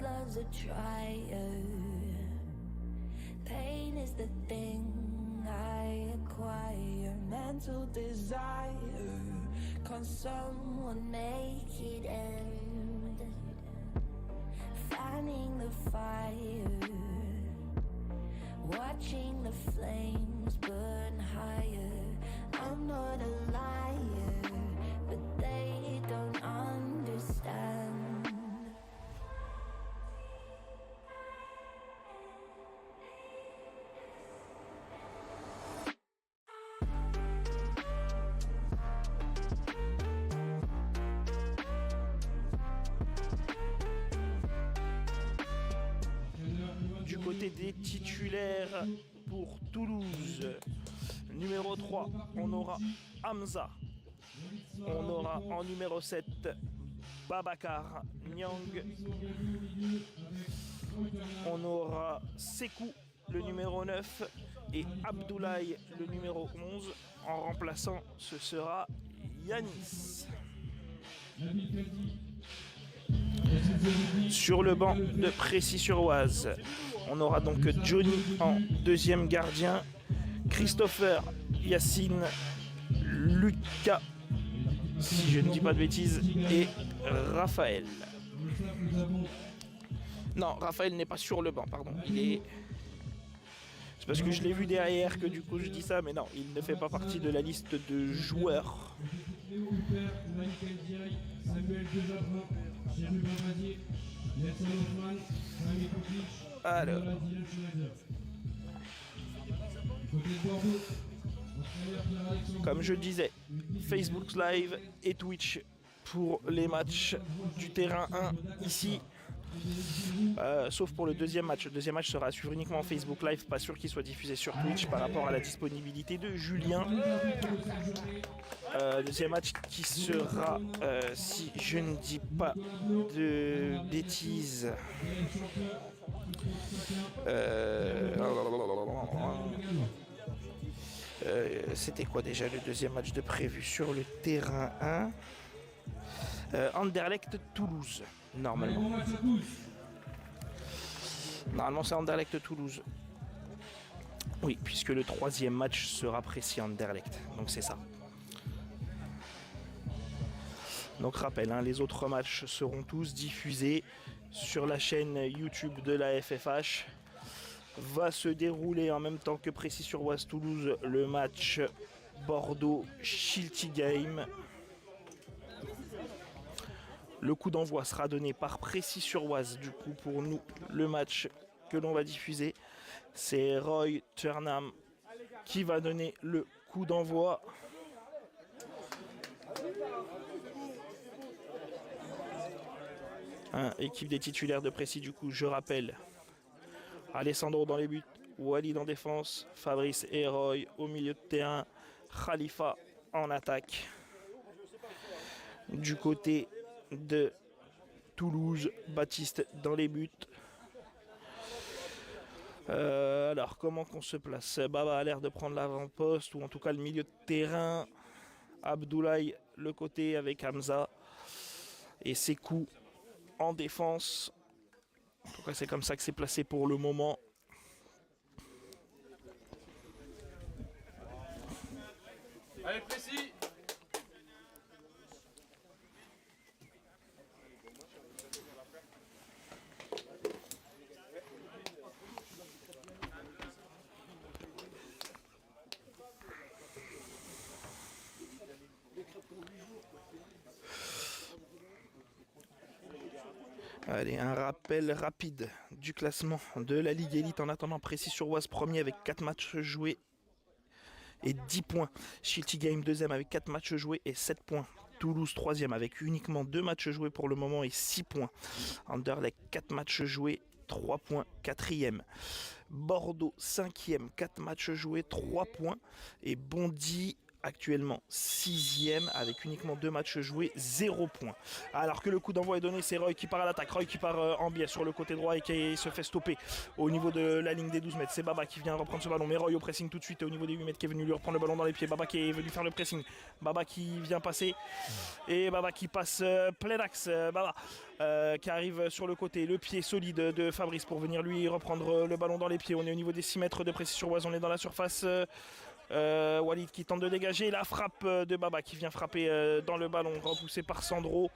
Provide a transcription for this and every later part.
love's a trier. Pain is the thing I acquire. Mental desire. Can someone make it end? Fanning the fire. Watching the flames burn higher. I'm not a liar, but they don't understand. Du côté des titulaires pour Toulouse, numéro 3, on aura Hamza. On aura en numéro 7 Babacar Nyang. On aura Sekou, le numéro 9, et Abdoulaye, le numéro 11. En remplaçant, ce sera Yanis. Sur le banc de Précy-sur-Oise, on aura donc Johnny en deuxième gardien, Christopher, Yacine, Lucas, si je ne dis pas de bêtises, et Raphaël. Non, Raphaël n'est pas sur le banc, pardon. C'est parce que je l'ai vu derrière que du coup je dis ça, mais non, il ne fait pas partie de la liste de joueurs. Alors, comme je disais, Facebook Live et Twitch pour les matchs du terrain 1 ici. Sauf pour le deuxième match. Le deuxième match sera à suivre uniquement en Facebook Live, pas sûr qu'il soit diffusé sur Twitch par rapport à la disponibilité de Julien. Deuxième match qui sera, si je ne dis pas de bêtises, c'était quoi déjà le deuxième match de prévu sur le terrain 1? Anderlecht Toulouse, normalement. Normalement c'est Anderlecht Toulouse. Oui, puisque le troisième match sera Précy Anderlecht, donc c'est ça. Donc rappel, hein, les autres matchs seront tous diffusés sur la chaîne YouTube de la FFH. Va se dérouler en même temps que Précy-sur-Oise Toulouse le match Bordeaux-Shilty Game. Le coup d'envoi sera donné par Précy-sur-Oise. Du coup, pour nous, le match que l'on va diffuser, c'est Roy Turnham qui va donner le coup d'envoi. Équipe des titulaires de Précy, du coup, je rappelle. Alessandro dans les buts, Walid en défense, Fabrice et Roy au milieu de terrain, Khalifa en attaque. Du côté de Toulouse, Baptiste dans les buts. Alors comment qu'on se place? Baba a l'air de prendre l'avant-poste, ou en tout cas le milieu de terrain. Abdoulaye le côté avec Hamza. Et Sekou en défense. En tout cas c'est comme ça que c'est placé pour le moment. Allez, Précy. Allez, un rappel rapide du classement de la Ligue Élite en attendant Précy-sur-Oise premier avec 4 matchs joués et 10 points. Shilty Game deuxième avec 4 matchs joués et 7 points. Toulouse troisième avec uniquement 2 matchs joués pour le moment et 6 points. Anderlecht 4 matchs joués, 3 points, quatrième. Bordeaux 5e, 4 matchs joués, 3 points. Et Bondy actuellement 6e avec uniquement 2 matchs joués, 0 points. Alors que le coup d'envoi est donné, c'est Roy qui part à l'attaque, Roy qui part en biais sur le côté droit et qui se fait stopper au niveau de la ligne des 12 mètres. C'est Baba qui vient reprendre ce ballon, mais Roy au pressing tout de suite au niveau des 8 mètres qui est venu lui reprendre le ballon dans les pieds. Baba qui est venu faire le pressing, Baba qui vient passer et Baba qui passe plein axe. Baba qui arrive sur le côté, le pied solide de Fabrice pour venir lui reprendre le ballon dans les pieds. On est au niveau des 6 mètres de précision sur Oise, on est dans la surface. Walid qui tente de dégager, la frappe de Baba qui vient frapper dans le ballon, repoussé par Sandro.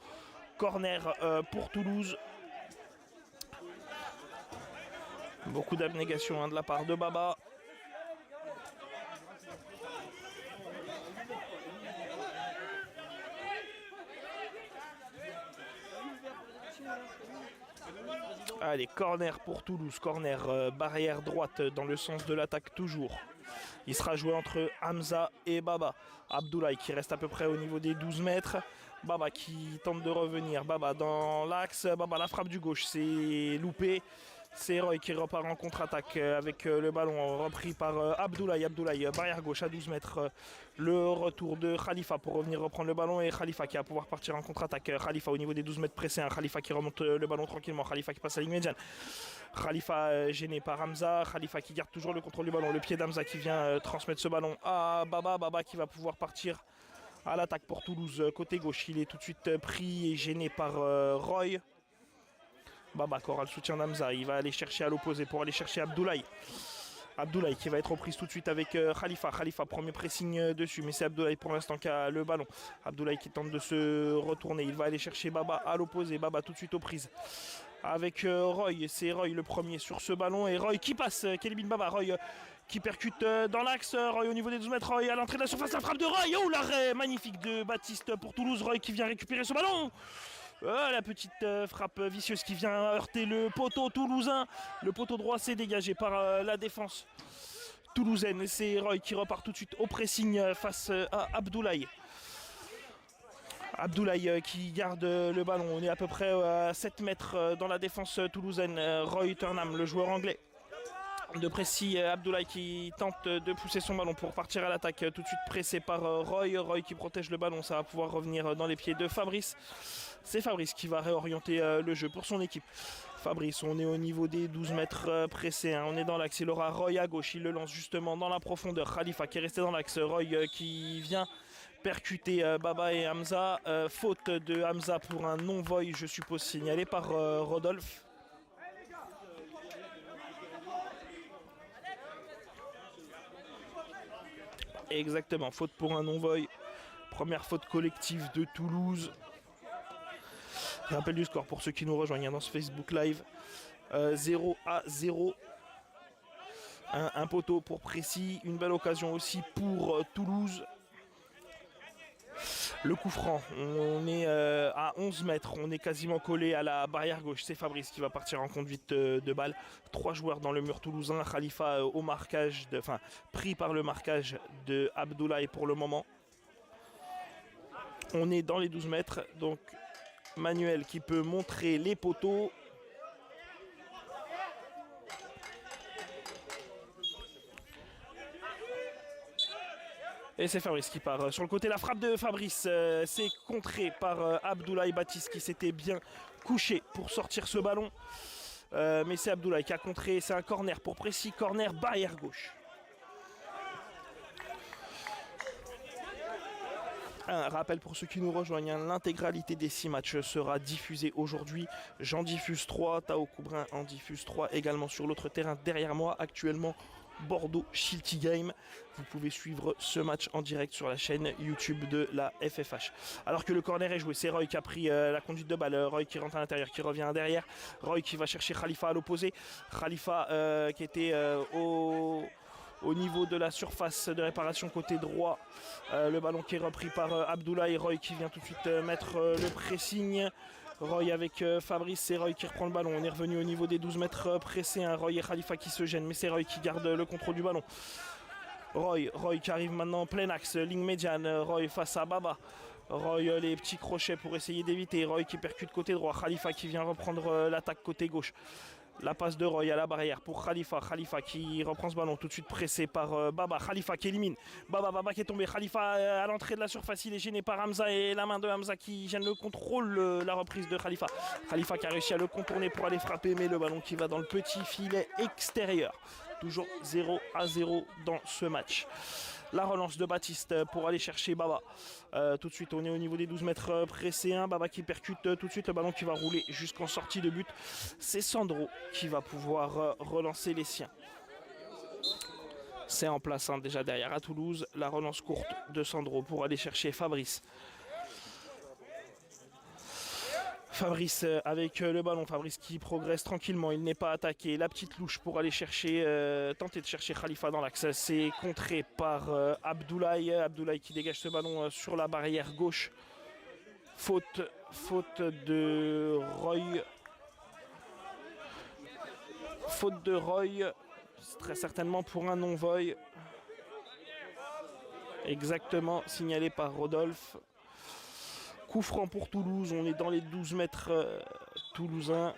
Corner pour Toulouse. Beaucoup d'abnégation de la part de Baba. Allez, corner pour Toulouse, corner barrière droite dans le sens de l'attaque toujours. Il sera joué entre Hamza et Baba. Abdoulaye qui reste à peu près au niveau des 12 mètres. Baba qui tente de revenir. Baba dans l'axe. Baba la frappe du gauche. C'est loupé. C'est Roy qui repart en contre-attaque avec le ballon repris par Abdoulaye. Abdoulaye, barrière gauche à 12 mètres. Le retour de Khalifa pour revenir reprendre le ballon. Et Khalifa qui va pouvoir partir en contre-attaque. Khalifa au niveau des 12 mètres pressé. Khalifa qui remonte le ballon tranquillement. Khalifa qui passe à la ligne médiane. Khalifa gêné par Hamza. Khalifa qui garde toujours le contrôle du ballon. Le pied d'Hamza qui vient transmettre ce ballon à Baba. Baba qui va pouvoir partir à l'attaque pour Toulouse. Côté gauche, il est tout de suite pris et gêné par Roy. Baba qui aura le soutien d'Hamza. Il va aller chercher à l'opposé pour aller chercher Abdoulaye. Abdoulaye qui va être reprise tout de suite avec Khalifa. Khalifa, premier pressing dessus, mais c'est Abdoulaye pour l'instant qui a le ballon. Abdoulaye qui tente de se retourner. Il va aller chercher Baba à l'opposé. Baba tout de suite aux prises. Avec Roy, c'est Roy le premier sur ce ballon. Et Roy qui passe, Kelvin Baba. Roy qui percute dans l'axe. Roy au niveau des 12 mètres. Roy à l'entrée de la surface. La frappe de Roy. Oh, l'arrêt magnifique de Baptiste pour Toulouse. Roy qui vient récupérer ce ballon. La petite frappe vicieuse qui vient heurter le poteau toulousain. Le poteau droit s'est dégagé par la défense toulousaine. C'est Roy qui repart tout de suite au pressing face à Abdoulaye. Abdoulaye qui garde le ballon. On est à peu près à 7 mètres dans la défense toulousaine. Roy Turnham, le joueur anglais de Précy. Abdoulaye qui tente de pousser son ballon pour partir à l'attaque. Tout de suite pressé par Roy. Roy qui protège le ballon. Ça va pouvoir revenir dans les pieds de Fabrice. C'est Fabrice qui va réorienter le jeu pour son équipe. Fabrice, on est au niveau des 12 mètres pressés. On est dans l'axe. Il aura Roy à gauche. Il le lance justement dans la profondeur. Khalifa qui est resté dans l'axe. Roy qui vient percuter Baba et Hamza. Faute de Hamza pour un non-voy, je suppose, signalé par Rodolphe. Exactement, faute pour un non-voy. Première faute collective de Toulouse. Rappel du score pour ceux qui nous rejoignent dans ce Facebook Live. 0-0. Un poteau pour Précy. Une belle occasion aussi pour Toulouse. Le coup franc, on est à 11 mètres, on est quasiment collé à la barrière gauche. C'est Fabrice qui va partir en conduite de balle. 3 joueurs dans le mur toulousain. Khalifa au marquage, pris par le marquage de Abdoulaye pour le moment. On est dans les 12 mètres, donc Manuel qui peut montrer les poteaux. Et c'est Fabrice qui part sur le côté. La frappe de Fabrice, c'est contré par Abdoulaye Baptiste qui s'était bien couché pour sortir ce ballon. Mais c'est Abdoulaye qui a contré. C'est un corner pour Précy. Corner barrière gauche. Un rappel pour ceux qui nous rejoignent, l'intégralité des 6 matchs sera diffusée aujourd'hui. J'en diffuse 3, Tao Coubrin en diffuse 3 également sur l'autre terrain derrière moi. Actuellement, Bordeaux Shilty Game. Vous pouvez suivre ce match en direct sur la chaîne YouTube de la FFH. Alors que le corner est joué, c'est Roy qui a pris la conduite de balle. Roy qui rentre à l'intérieur, qui revient derrière. Roy qui va chercher Khalifa à l'opposé. Khalifa qui était au niveau de la surface de réparation côté droit. Le ballon qui est repris par Abdoulaye. Roy qui vient tout de suite mettre le pressing. Roy avec Fabrice, c'est Roy qui reprend le ballon. On est revenu au niveau des 12 mètres pressés. Roy et Khalifa qui se gênent, mais c'est Roy qui garde le contrôle du ballon. Roy qui arrive maintenant en plein axe, ligne médiane. Roy face à Baba. Roy les petits crochets pour essayer d'éviter. Roy qui percute côté droit. Khalifa qui vient reprendre l'attaque côté gauche. La passe de Roy à la barrière pour Khalifa. Khalifa qui reprend ce ballon tout de suite pressé par Baba. Khalifa qui élimine. Baba qui est tombé. Khalifa à l'entrée de la surface. Il est gêné par Hamza et la main de Hamza qui gêne le contrôle. La reprise de Khalifa. Khalifa qui a réussi à le contourner pour aller frapper. Mais le ballon qui va dans le petit filet extérieur. Toujours 0-0 dans ce match. La relance de Baptiste pour aller chercher Baba. Tout de suite, on est au niveau des 12 mètres pressé 1. Baba qui percute tout de suite le ballon qui va rouler jusqu'en sortie de but. C'est Sandro qui va pouvoir relancer les siens. C'est en place déjà derrière à Toulouse. La relance courte de Sandro pour aller chercher Fabrice. Fabrice avec le ballon, Fabrice qui progresse tranquillement, il n'est pas attaqué. La petite louche pour aller chercher, tenter de chercher Khalifa dans l'axe. C'est contré par Abdoulaye. Abdoulaye qui dégage ce ballon sur la barrière gauche. Faute de Roy. Faute de Roy, très certainement pour un non-voy. Exactement, signalé par Rodolphe. Coup franc pour Toulouse, on est dans les 12 mètres toulousains.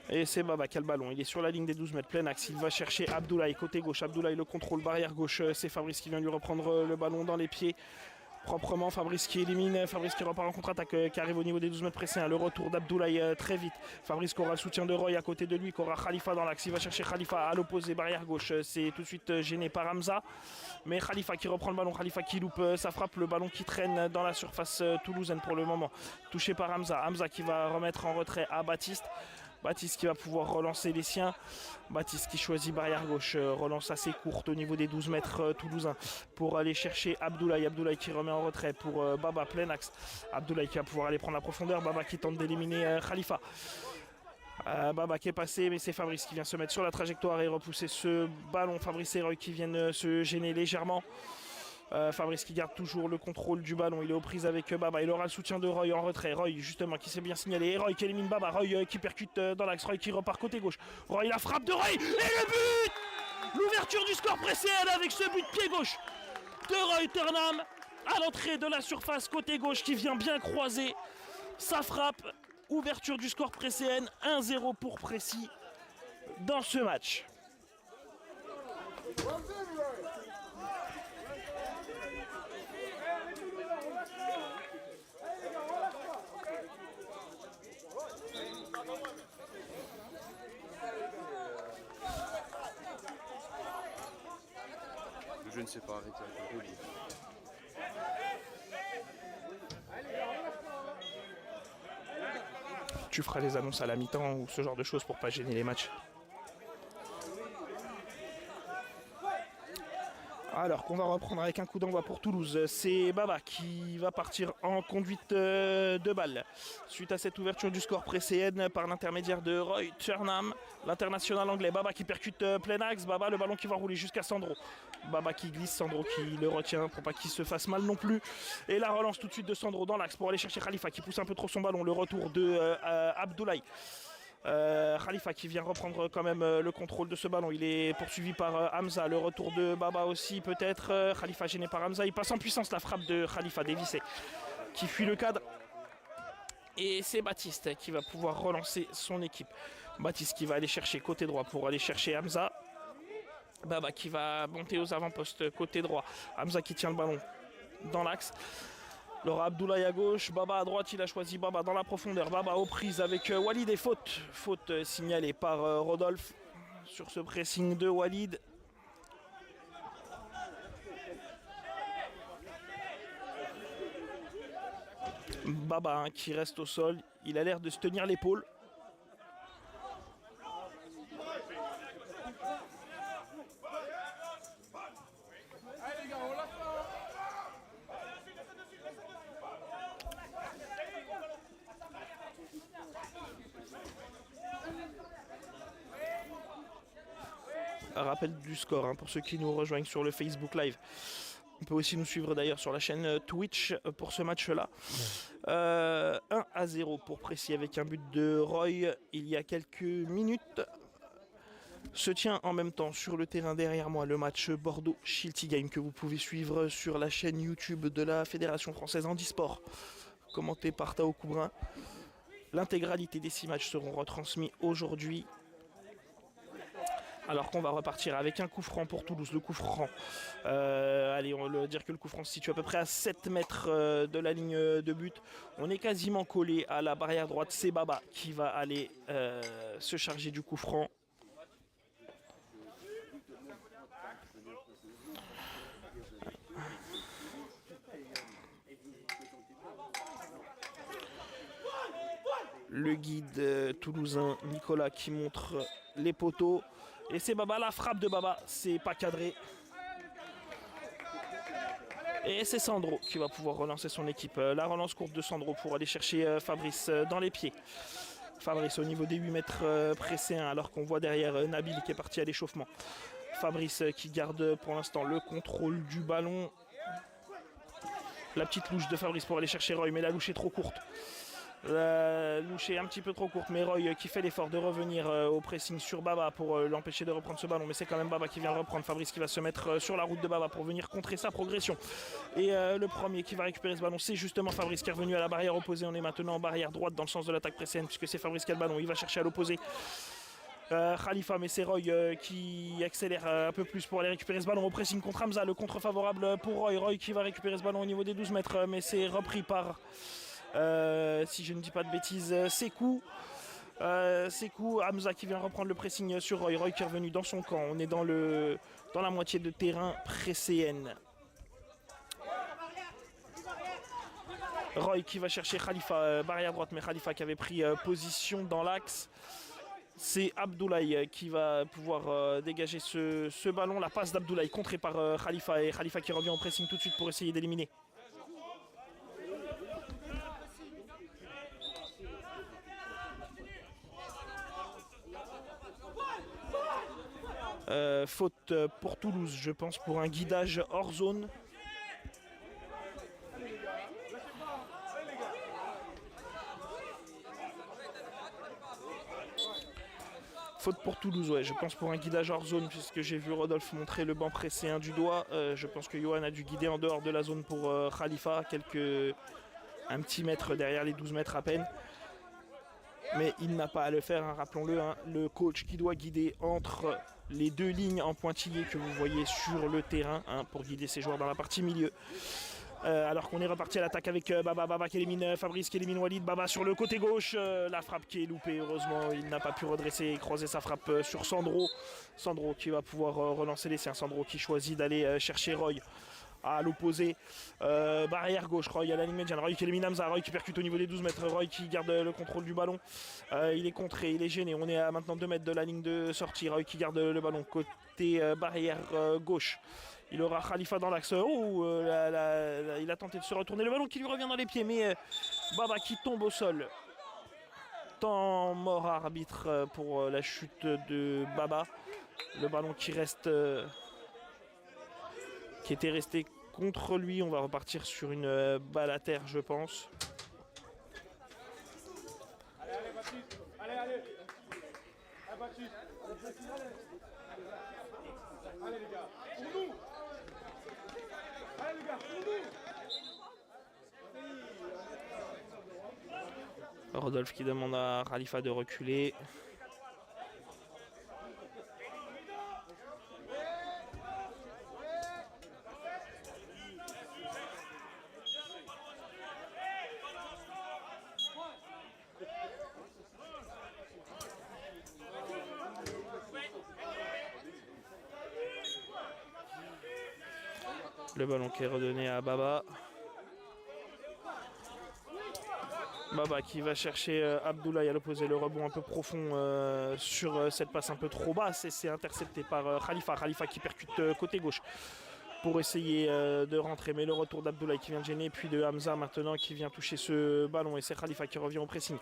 Et c'est Baba qui a le ballon, il est sur la ligne des 12 mètres, plein axe, il va chercher Abdoulaye, côté gauche. Abdoulaye le contrôle, barrière gauche, c'est Fabrice qui vient lui reprendre le ballon dans les pieds. Proprement, Fabrice qui élimine, Fabrice qui repart en contre-attaque, qui arrive au niveau des 12 mètres pressés. Le retour d'Abdoulaye très vite. Fabrice qui aura le soutien de Roy à côté de lui, qui aura Khalifa dans l'axe. Il va chercher Khalifa à l'opposé, barrière gauche. C'est tout de suite gêné par Hamza. Mais Khalifa qui reprend le ballon, Khalifa qui loupe sa frappe. Le ballon qui traîne dans la surface toulousaine pour le moment. Touché par Hamza. Hamza qui va remettre en retrait à Baptiste. Baptiste qui va pouvoir relancer les siens. Baptiste qui choisit barrière gauche, relance assez courte au niveau des 12 mètres toulousains pour aller chercher Abdoulaye. Abdoulaye qui remet en retrait pour Baba, plein axe. Abdoulaye qui va pouvoir aller prendre la profondeur. Baba qui tente d'éliminer Khalifa. Baba qui est passé, mais c'est Fabrice qui vient se mettre sur la trajectoire et repousser ce ballon. Fabrice et Roy qui viennent se gêner légèrement. Fabrice qui garde toujours le contrôle du ballon, il est aux prises avec Baba, il aura le soutien de Roy en retrait. Roy justement qui s'est bien signalé, et Roy qui élimine Baba, Roy qui percute dans l'axe, Roy qui repart côté gauche. Roy la frappe de Roy et le but. L'ouverture du score précédent avec ce but pied gauche de Roy Turnham à l'entrée de la surface côté gauche qui vient bien croiser sa frappe. Ouverture du score précédent, 1-0 pour Précy dans ce match. Je ne sais pas arrêter un peu. Tu feras les annonces à la mi-temps ou ce genre de choses pour pas gêner les matchs. Alors qu'on va reprendre avec un coup d'envoi pour Toulouse, c'est Baba qui va partir en conduite de balle. Suite à cette ouverture du score précédent par l'intermédiaire de Roy Turnham, l'international anglais. Baba qui percute plein axe, Baba le ballon qui va rouler jusqu'à Sandro. Baba qui glisse, Sandro qui le retient pour pas qu'il se fasse mal non plus. Et la relance tout de suite de Sandro dans l'axe pour aller chercher Khalifa qui pousse un peu trop son ballon. Le retour de Abdoulaye. Khalifa qui vient reprendre quand même le contrôle de ce ballon. Il est poursuivi par Hamza. Le retour de Baba aussi peut-être. Khalifa gêné par Hamza. Il passe en puissance la frappe de Khalifa dévissé qui fuit le cadre. Et c'est Baptiste qui va pouvoir relancer son équipe. Baptiste qui va aller chercher côté droit pour aller chercher Hamza. Baba qui va monter aux avant-postes côté droit. Hamza qui tient le ballon dans l'axe. Laura Abdoulaye à gauche, Baba à droite, il a choisi Baba dans la profondeur. Baba aux prises avec Walid et faute. Faute signalée par Rodolphe sur ce pressing de Walid. Baba qui reste au sol, il a l'air de se tenir l'épaule. Rappel du score pour ceux qui nous rejoignent sur le Facebook Live. On peut aussi nous suivre d'ailleurs sur la chaîne Twitch pour ce match-là. 1-0 pour Précy avec un but de Roy il y a quelques minutes. Se tient en même temps sur le terrain derrière moi le match Bordeaux-Shilty Game que vous pouvez suivre sur la chaîne YouTube de la Fédération Française Handisport, commenté par Tao Coubrun. L'intégralité des 6 matchs seront retransmis aujourd'hui. Alors qu'on va repartir avec un coup franc pour Toulouse. Le coup franc, allez, on va dire que le coup franc se situe à peu près à 7 mètres de la ligne de but. On est quasiment collé à la barrière droite. C'est Baba qui va aller se charger du coup franc. Le guide toulousain Nicolas qui montre les poteaux. Et c'est Baba, la frappe de Baba, c'est pas cadré. Et c'est Sandro qui va pouvoir relancer son équipe. La relance courte de Sandro pour aller chercher Fabrice dans les pieds. Fabrice au niveau des 8 mètres pressé, alors qu'on voit derrière Nabil qui est parti à l'échauffement. Fabrice qui garde pour l'instant le contrôle du ballon. La petite louche de Fabrice pour aller chercher Roy, mais la louche est trop courte. La louche est un petit peu trop courte, mais Roy qui fait l'effort de revenir au pressing sur Baba pour l'empêcher de reprendre ce ballon. Mais c'est quand même Baba qui vient le reprendre. Fabrice qui va se mettre sur la route de Baba pour venir contrer sa progression. Et le premier qui va récupérer ce ballon, c'est justement Fabrice qui est revenu à la barrière opposée. On est maintenant en barrière droite dans le sens de l'attaque précédente puisque c'est Fabrice qui a le ballon. Il va chercher à l'opposé Khalifa, mais c'est Roy qui accélère un peu plus pour aller récupérer ce ballon au pressing contre Hamza. Le contre favorable pour Roy. Roy qui va récupérer ce ballon au niveau des 12 mètres, mais c'est repris par... si je ne dis pas de bêtises, Sekou. Hamza qui vient reprendre le pressing sur Roy. Roy qui est revenu dans son camp. On est dans la moitié de terrain pré-CN. Roy qui va chercher Khalifa, barrière droite, mais Khalifa qui avait pris position dans l'axe. C'est Abdoulaye qui va pouvoir dégager ce ballon. La passe d'Abdoulaye contrée par Khalifa, et Khalifa qui revient au pressing tout de suite pour essayer d'éliminer. Faute pour Toulouse, je pense, pour un guidage hors zone. Faute pour Toulouse, ouais, je pense pour un guidage hors zone, puisque j'ai vu Rodolphe montrer le banc pressé du doigt. Je pense que Johan a dû guider en dehors de la zone pour Khalifa, un petit mètre derrière les 12 mètres à peine. Mais il n'a pas à le faire, hein, rappelons-le, hein, le coach qui doit guider entre les deux lignes en pointillé que vous voyez sur le terrain, hein, pour guider ses joueurs dans la partie milieu. Alors qu'on est reparti à l'attaque avec Baba qui élimine Fabrice, qui élimine Walid. Baba sur le côté gauche, la frappe qui est loupée, heureusement il n'a pas pu redresser et croiser sa frappe sur Sandro. Sandro qui va pouvoir relancer les siens. Sandro qui choisit d'aller chercher Roy à l'opposé, barrière gauche. Roy à la ligne médiane, Roy qui élimine Hamza, Roy qui percute au niveau des 12 mètres, Roy qui garde le contrôle du ballon. Il est contré, il est gêné, on est à maintenant 2 mètres de la ligne de sortie. Roy qui garde le ballon côté barrière gauche. Il aura Khalifa dans l'axe. Il a tenté de se retourner, le ballon qui lui revient dans les pieds, mais Baba qui tombe au sol. Temps mort arbitre pour la chute de Baba. Le ballon qui reste... qui était resté contre lui. On va repartir sur une balle à terre, je pense. Allez, Baptiste. Allez. Allez, Baptiste. Allez, les gars. Pour nous. Allez, les gars, pour nous. Rodolphe qui demande à Khalifa de reculer. Le ballon qui est redonné à Baba. Baba qui va chercher Abdoulaye à l'opposé. Le rebond un peu profond sur cette passe un peu trop basse. Et c'est intercepté par Khalifa. Khalifa qui percute côté gauche pour essayer de rentrer. Mais le retour d'Abdoulaye qui vient de gêner. Puis de Hamza maintenant qui vient toucher ce ballon. Et c'est Khalifa qui revient au pressing.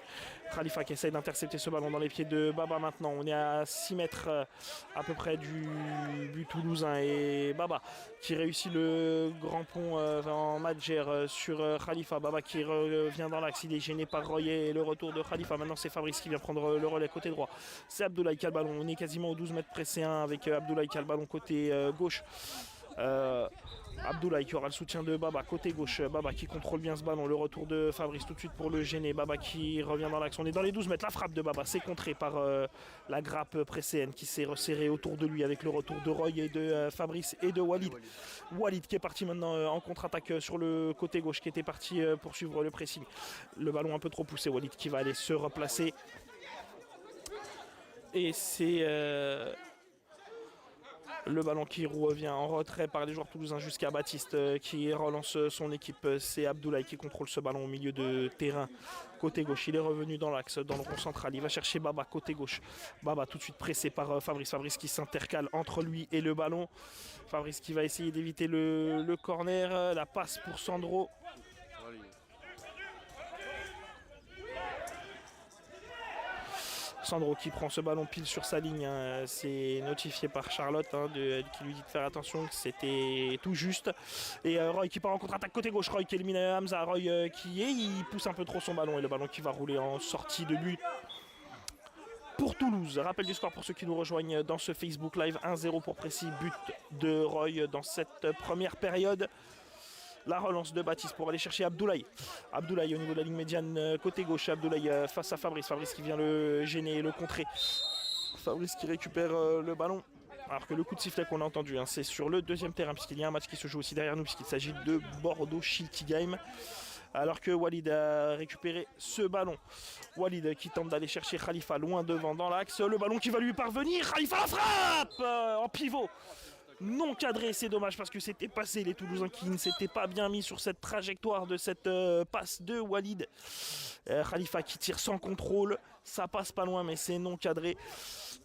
Khalifa qui essaye d'intercepter ce ballon dans les pieds de Baba maintenant. On est à 6 mètres à peu près du but toulousain. Et Baba qui réussit le grand pont en Madjer sur Khalifa. Baba qui revient dans l'axe. Il est gêné par Royer. Et le retour de Khalifa. Maintenant c'est Fabrice qui vient prendre le relais côté droit. C'est Abdoulaye qui a le ballon. On est quasiment aux 12 mètres pressé avec Abdoulaye qui a le ballon côté gauche. Abdoulaye qui aura le soutien de Baba, côté gauche. Baba qui contrôle bien ce ballon. Le retour de Fabrice tout de suite pour le gêner. Baba qui revient dans l'axe. On est dans les 12 mètres. La frappe de Baba, c'est contré par la grappe précédente qui s'est resserrée autour de lui avec le retour de Roy et de Fabrice et de Walid. Walid qui est parti maintenant en contre-attaque sur le côté gauche, qui était parti poursuivre le pressing. Le ballon un peu trop poussé. Walid qui va aller se replacer. Et c'est le ballon qui revient en retrait par les joueurs toulousains jusqu'à Baptiste qui relance son équipe. C'est Abdoulaye qui contrôle ce ballon au milieu de terrain. Côté gauche, il est revenu dans l'axe, dans le rond central. Il va chercher Baba côté gauche. Baba tout de suite pressé par Fabrice. Fabrice qui s'intercale entre lui et le ballon. Fabrice qui va essayer d'éviter le corner. La passe pour Sandro. Sandro qui prend ce ballon pile sur sa ligne, hein. C'est notifié par Charlotte qui lui dit de faire attention, que c'était tout juste. Et Roy qui part en contre-attaque côté gauche, Roy qui élimine Hamza, Roy il pousse un peu trop son ballon et le ballon qui va rouler en sortie de but pour Toulouse. Rappel du score pour ceux qui nous rejoignent dans ce Facebook Live, 1-0 pour Précis, but de Roy dans cette première période. La relance de Baptiste pour aller chercher Abdoulaye. Abdoulaye au niveau de la ligne médiane côté gauche. Abdoulaye face à Fabrice. Fabrice qui vient le gêner et le contrer. Fabrice qui récupère le ballon. Alors que le coup de sifflet qu'on a entendu, hein, c'est sur le deuxième terrain, puisqu'il y a un match qui se joue aussi derrière nous, puisqu'il s'agit de Bordeaux-Shilty Game. Alors que Walid a récupéré ce ballon. Walid qui tente d'aller chercher Khalifa loin devant dans l'axe. Le ballon qui va lui parvenir. Khalifa la frappe en pivot. Non cadré, c'est dommage parce que c'était passé, les Toulousains qui ne s'étaient pas bien mis sur cette trajectoire de cette passe de Walid. Khalifa qui tire sans contrôle, ça passe pas loin mais c'est non cadré.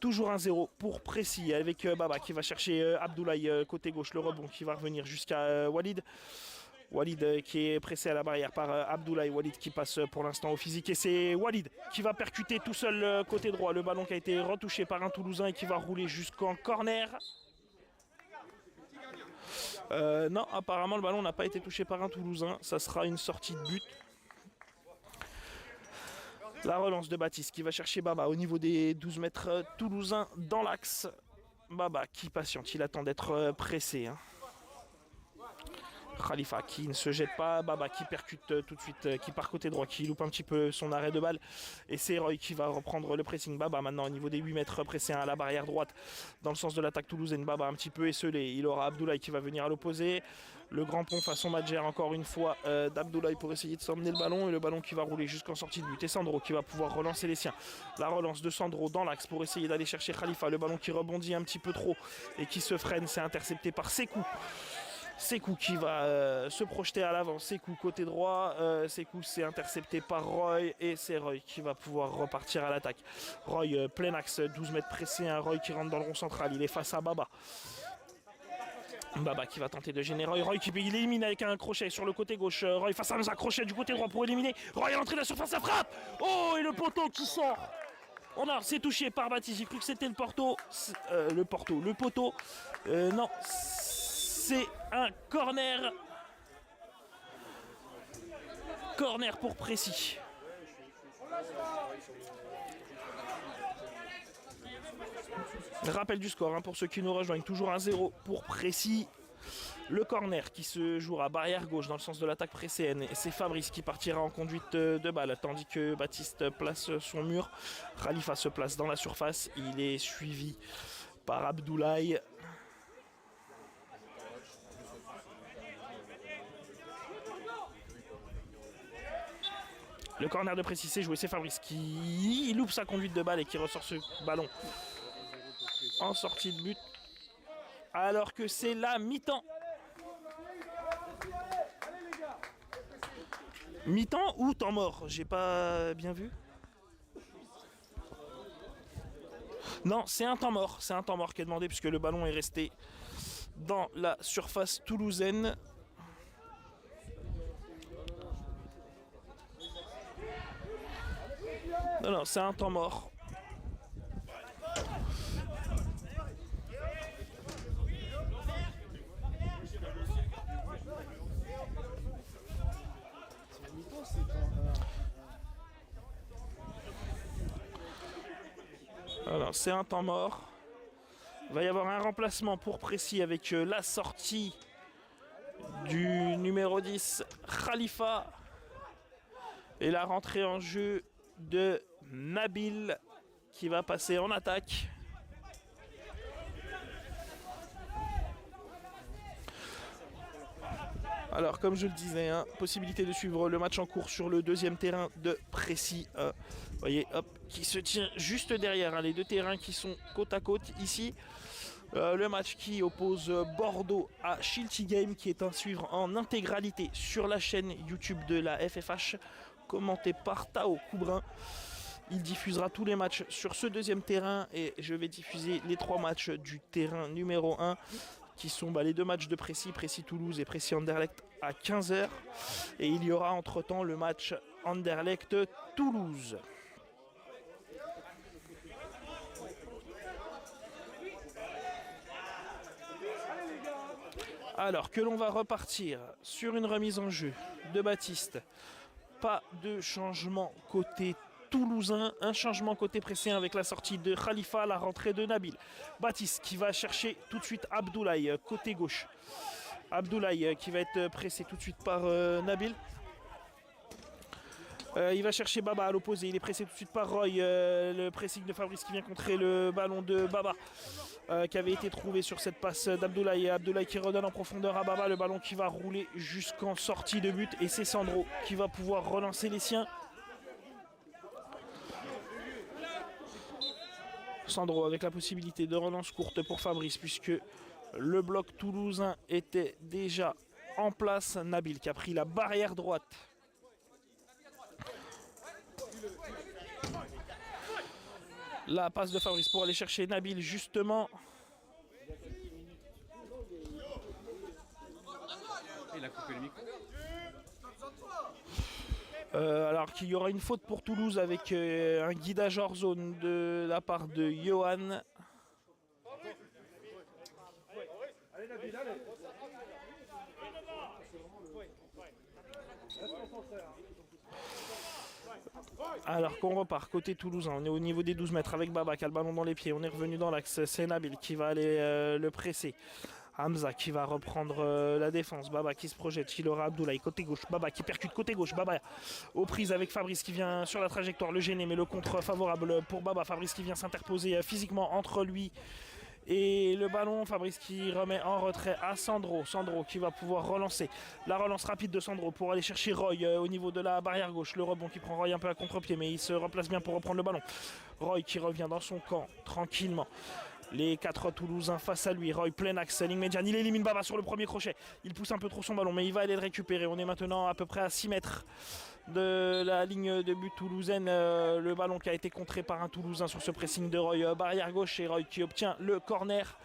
Toujours 1-0 pour Précis avec Baba qui va chercher Abdoulaye côté gauche, le rebond qui va revenir jusqu'à Walid. Walid qui est pressé à la barrière par Abdoulaye. Walid qui passe pour l'instant au physique et c'est Walid qui va percuter tout seul côté droit. Le ballon qui a été retouché par un Toulousain et qui va rouler jusqu'en corner. Non, apparemment le ballon n'a pas été touché par un Toulousain. Ça sera une sortie de but. La relance de Baptiste qui va chercher Baba au niveau des 12 mètres toulousains dans l'axe. Baba qui patiente, il attend d'être pressé. Hein. Khalifa qui ne se jette pas, Baba qui percute tout de suite, qui part côté droit, qui loupe un petit peu son arrêt de balle. Et c'est Roy qui va reprendre le pressing. Baba maintenant au niveau des 8 mètres pressé à la barrière droite dans le sens de l'attaque toulousaine. Baba un petit peu esselé, il aura Abdoulaye qui va venir à l'opposé. Le grand pont façon Madjer encore une fois d'Abdoulaye pour essayer de s'emmener le ballon. Et le ballon qui va rouler jusqu'en sortie de but. Et Sandro qui va pouvoir relancer les siens. La relance de Sandro dans l'axe pour essayer d'aller chercher Khalifa. Le ballon qui rebondit un petit peu trop et qui se freine, c'est intercepté par Sekou. Sekou qui va se projeter à l'avant, Sekou côté droit, Sekou c'est intercepté par Roy et c'est Roy qui va pouvoir repartir à l'attaque. Roy plein axe, 12 mètres pressé, un Roy qui rentre dans le rond central, il est face à Baba. Baba qui va tenter de gêner Roy, Roy qui élimine avec un crochet sur le côté gauche, Roy face à un crochet du côté droit pour éliminer, Roy à l'entrée de la surface, ça frappe. Oh et le poteau qui sort. On a, c'est touché par Baptiste, j'ai cru que c'était le poteau, non. C'est un corner. Corner pour Précis. Rappel du score hein, pour ceux qui nous rejoignent. Toujours 1-0 pour Précis. Le corner qui se jouera barrière gauche dans le sens de l'attaque précédente. Et c'est Fabrice qui partira en conduite de balle. Tandis que Baptiste place son mur. Khalifa se place dans la surface. Il est suivi par Abdoulaye. Le corner de Précis, c'est joué, c'est Fabrice qui loupe sa conduite de balle et qui ressort ce ballon en sortie de but. Alors que c'est la mi-temps. Mi-temps ou temps mort? J'ai pas bien vu. Non, c'est un temps mort. C'est un temps mort qui est demandé puisque le ballon est resté dans la surface toulousaine. Non, c'est un temps mort. Alors, c'est un temps mort. Il va y avoir un remplacement pour Précy avec la sortie du numéro 10, Khalifa. Et la rentrée en jeu de Nabil qui va passer en attaque. Alors comme je le disais, hein, possibilité de suivre le match en cours sur le deuxième terrain de Précy. Vous voyez, hop, qui se tient juste derrière, hein, les deux terrains qui sont côte à côte ici. Le match qui oppose Bordeaux à Shilty Game, qui est à suivre en intégralité sur la chaîne YouTube de la FFH, commenté par Tao Coubrin. Il diffusera tous les matchs sur ce deuxième terrain et je vais diffuser les 3 matchs du terrain numéro 1 qui sont les 2 matchs de Précy, Précy-Toulouse et Précy-Anderlecht à 15h. Et il y aura entre-temps le match Anderlecht-Toulouse. Alors que l'on va repartir sur une remise en jeu de Baptiste. Pas de changement côté toulousain, un changement côté précédent avec la sortie de Khalifa, la rentrée de Nabil. Baptiste qui va chercher tout de suite Abdoulaye côté gauche. Abdoulaye qui va être pressé tout de suite par Nabil. Il va chercher Baba à l'opposé, il est pressé tout de suite par Roy. Le pressing de Fabrice qui vient contrer le ballon de Baba. Qui avait été trouvé sur cette passe d'Abdoulaye. Abdoulaye qui redonne en profondeur à Baba, le ballon qui va rouler jusqu'en sortie de but. Et c'est Sandro qui va pouvoir relancer les siens. Sandro avec la possibilité de relance courte pour Fabrice puisque le bloc toulousain était déjà en place. Nabil qui a pris la barrière droite. La passe de Fabrice pour aller chercher Nabil justement. Il a coupé le micro. Alors qu'il y aura une faute pour Toulouse avec un guidage hors zone de la part de Johan. Alors qu'on repart côté toulousain, on est au niveau des 12 mètres avec Baba qui a le ballon dans les pieds, on est revenu dans l'axe, c'est Nabil qui va aller le presser. Hamza qui va reprendre la défense, Baba qui se projette, il aura Abdoulaye côté gauche, Baba qui percute côté gauche, Baba aux prises avec Fabrice qui vient sur la trajectoire, le gêner mais le contre favorable pour Baba, Fabrice qui vient s'interposer physiquement entre lui et le ballon, Fabrice qui remet en retrait à Sandro. Sandro qui va pouvoir relancer. La relance rapide de Sandro pour aller chercher Roy au niveau de la barrière gauche. Le rebond qui prend Roy un peu à contre-pied mais il se replace bien pour reprendre le ballon. Roy qui revient dans son camp tranquillement. Les 4 Toulousains face à lui. Roy plein axe, ligne médiane. Il élimine Baba sur le premier crochet. Il pousse un peu trop son ballon mais il va aller le récupérer. On est maintenant à peu près à 6 mètres de la ligne de but toulousaine. Le ballon qui a été contré par un Toulousain sur ce pressing de Roy. Barrière gauche et Roy qui obtient le corner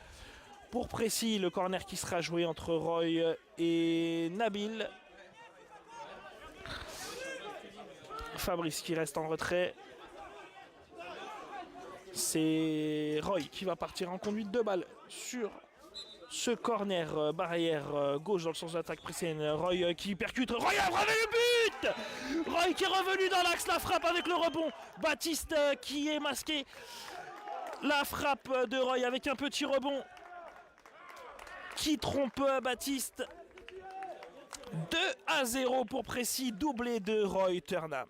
pour Précy. Le corner qui sera joué entre Roy et Nabil. Fabrice qui reste en retrait. C'est Roy qui va partir en conduite de balle sur ce corner barrière gauche dans le sens de l'attaque précédente. Roy qui percute. Roy a bravé le but. Roy qui est revenu dans l'axe. La frappe avec le rebond. Baptiste qui est masqué. La frappe de Roy avec un petit rebond qui trompe Baptiste. 2-0 pour Précy. Doublé de Roy Turnham.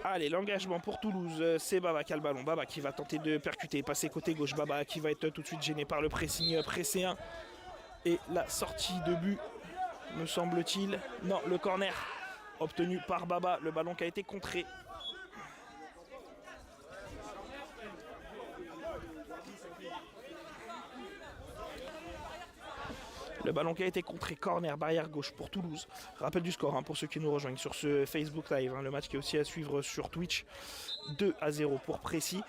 Allez, l'engagement pour Toulouse, c'est Baba qui a le ballon. Baba qui va tenter de percuter, passer côté gauche. Baba qui va être tout de suite gêné par le pressing précédent. Et la sortie de but, me semble-t-il. Non, le corner obtenu par Baba. Le ballon qui a été contré. Le ballon qui a été contré, corner, barrière gauche pour Toulouse. Rappel du score pour ceux qui nous rejoignent sur ce Facebook Live. Le match qui est aussi à suivre sur Twitch. 2-0 pour Précy.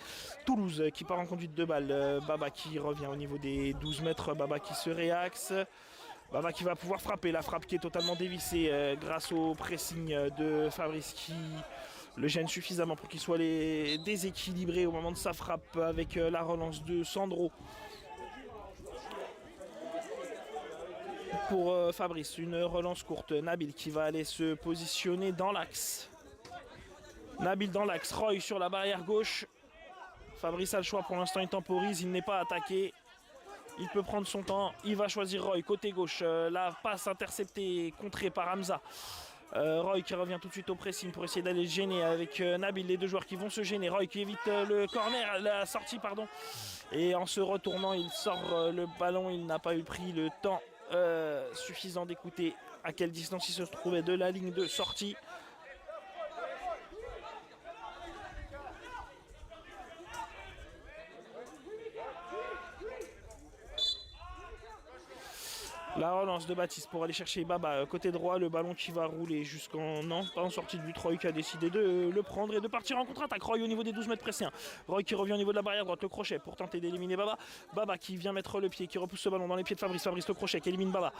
Toulouse qui part en conduite de balle. Baba qui revient au niveau des 12 mètres. Baba qui se réaxe. Baba qui va pouvoir frapper, la frappe qui est totalement dévissée grâce au pressing de Fabrice qui le gêne suffisamment pour qu'il soit déséquilibré au moment de sa frappe avec la relance de Sandro. Pour Fabrice, une relance courte, Nabil qui va aller se positionner dans l'axe. Nabil dans l'axe, Roy sur la barrière gauche. Fabrice a le choix, pour l'instant il temporise, il n'est pas attaqué. Il peut prendre son temps, il va choisir Roy, côté gauche. La passe interceptée, contrée par Hamza. Roy qui revient tout de suite au pressing pour essayer d'aller gêner avec Nabil. Les deux joueurs qui vont se gêner. Roy qui évite le corner, la sortie pardon. Et en se retournant, il sort le ballon. Il n'a pas eu pris le temps suffisant d'écouter à quelle distance il se trouvait de la ligne de sortie. La relance de Baptiste pour aller chercher Baba côté droit, le ballon qui va rouler jusqu'en en sortie de but. Roy qui a décidé de le prendre et de partir en contre-attaque. Roy au niveau des 12 mètres pressés. Roy qui revient au niveau de la barrière droite, le crochet pour tenter d'éliminer Baba. Baba qui vient mettre le pied, qui repousse ce ballon dans les pieds de Fabrice. Fabrice le crochet qui élimine Baba.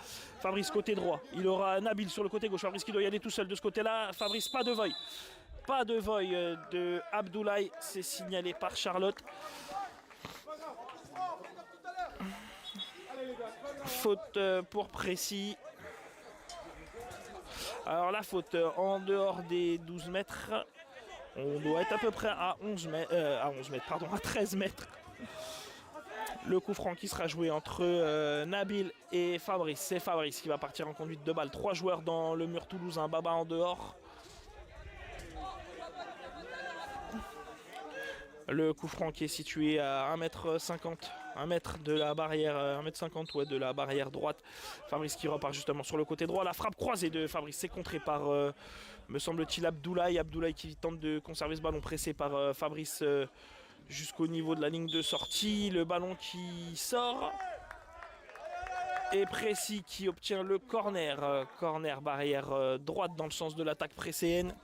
Fabrice côté droit, il aura Nabil sur le côté gauche. Fabrice qui doit y aller tout seul de ce côté-là. Fabrice pas de voy. Pas de voy de Abdoulaye, c'est signalé par Charlotte. Faute pour Précis. Alors la faute en dehors des 12 mètres. On doit être à peu près à 13 mètres. Le coup franc qui sera joué entre Nabil et Fabrice. C'est Fabrice qui va partir en conduite de balle. 3 joueurs dans le mur toulousain. Baba en dehors. Le coup franc qui est situé à 1m50, 1 mètre de la barrière, 1m50 ouais, de la barrière droite. Fabrice qui repart justement sur le côté droit. La frappe croisée de Fabrice, c'est contré par, me semble-t-il, Abdoulaye. Abdoulaye qui tente de conserver ce ballon pressé par Fabrice jusqu'au niveau de la ligne de sortie. Le ballon qui sort. Et Précis qui obtient le corner. Corner barrière droite dans le sens de l'attaque précédente.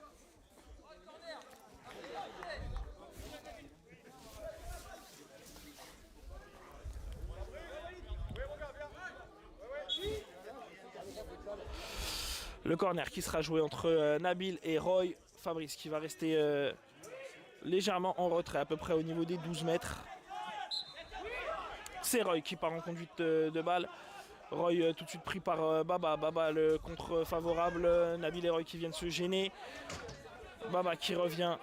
Le corner qui sera joué entre Nabil et Roy. Fabrice qui va rester légèrement en retrait, à peu près au niveau des 12 mètres. C'est Roy qui part en conduite de balle. Roy tout de suite pris par Baba. Baba le contre favorable. Nabil et Roy qui viennent se gêner. Baba qui revient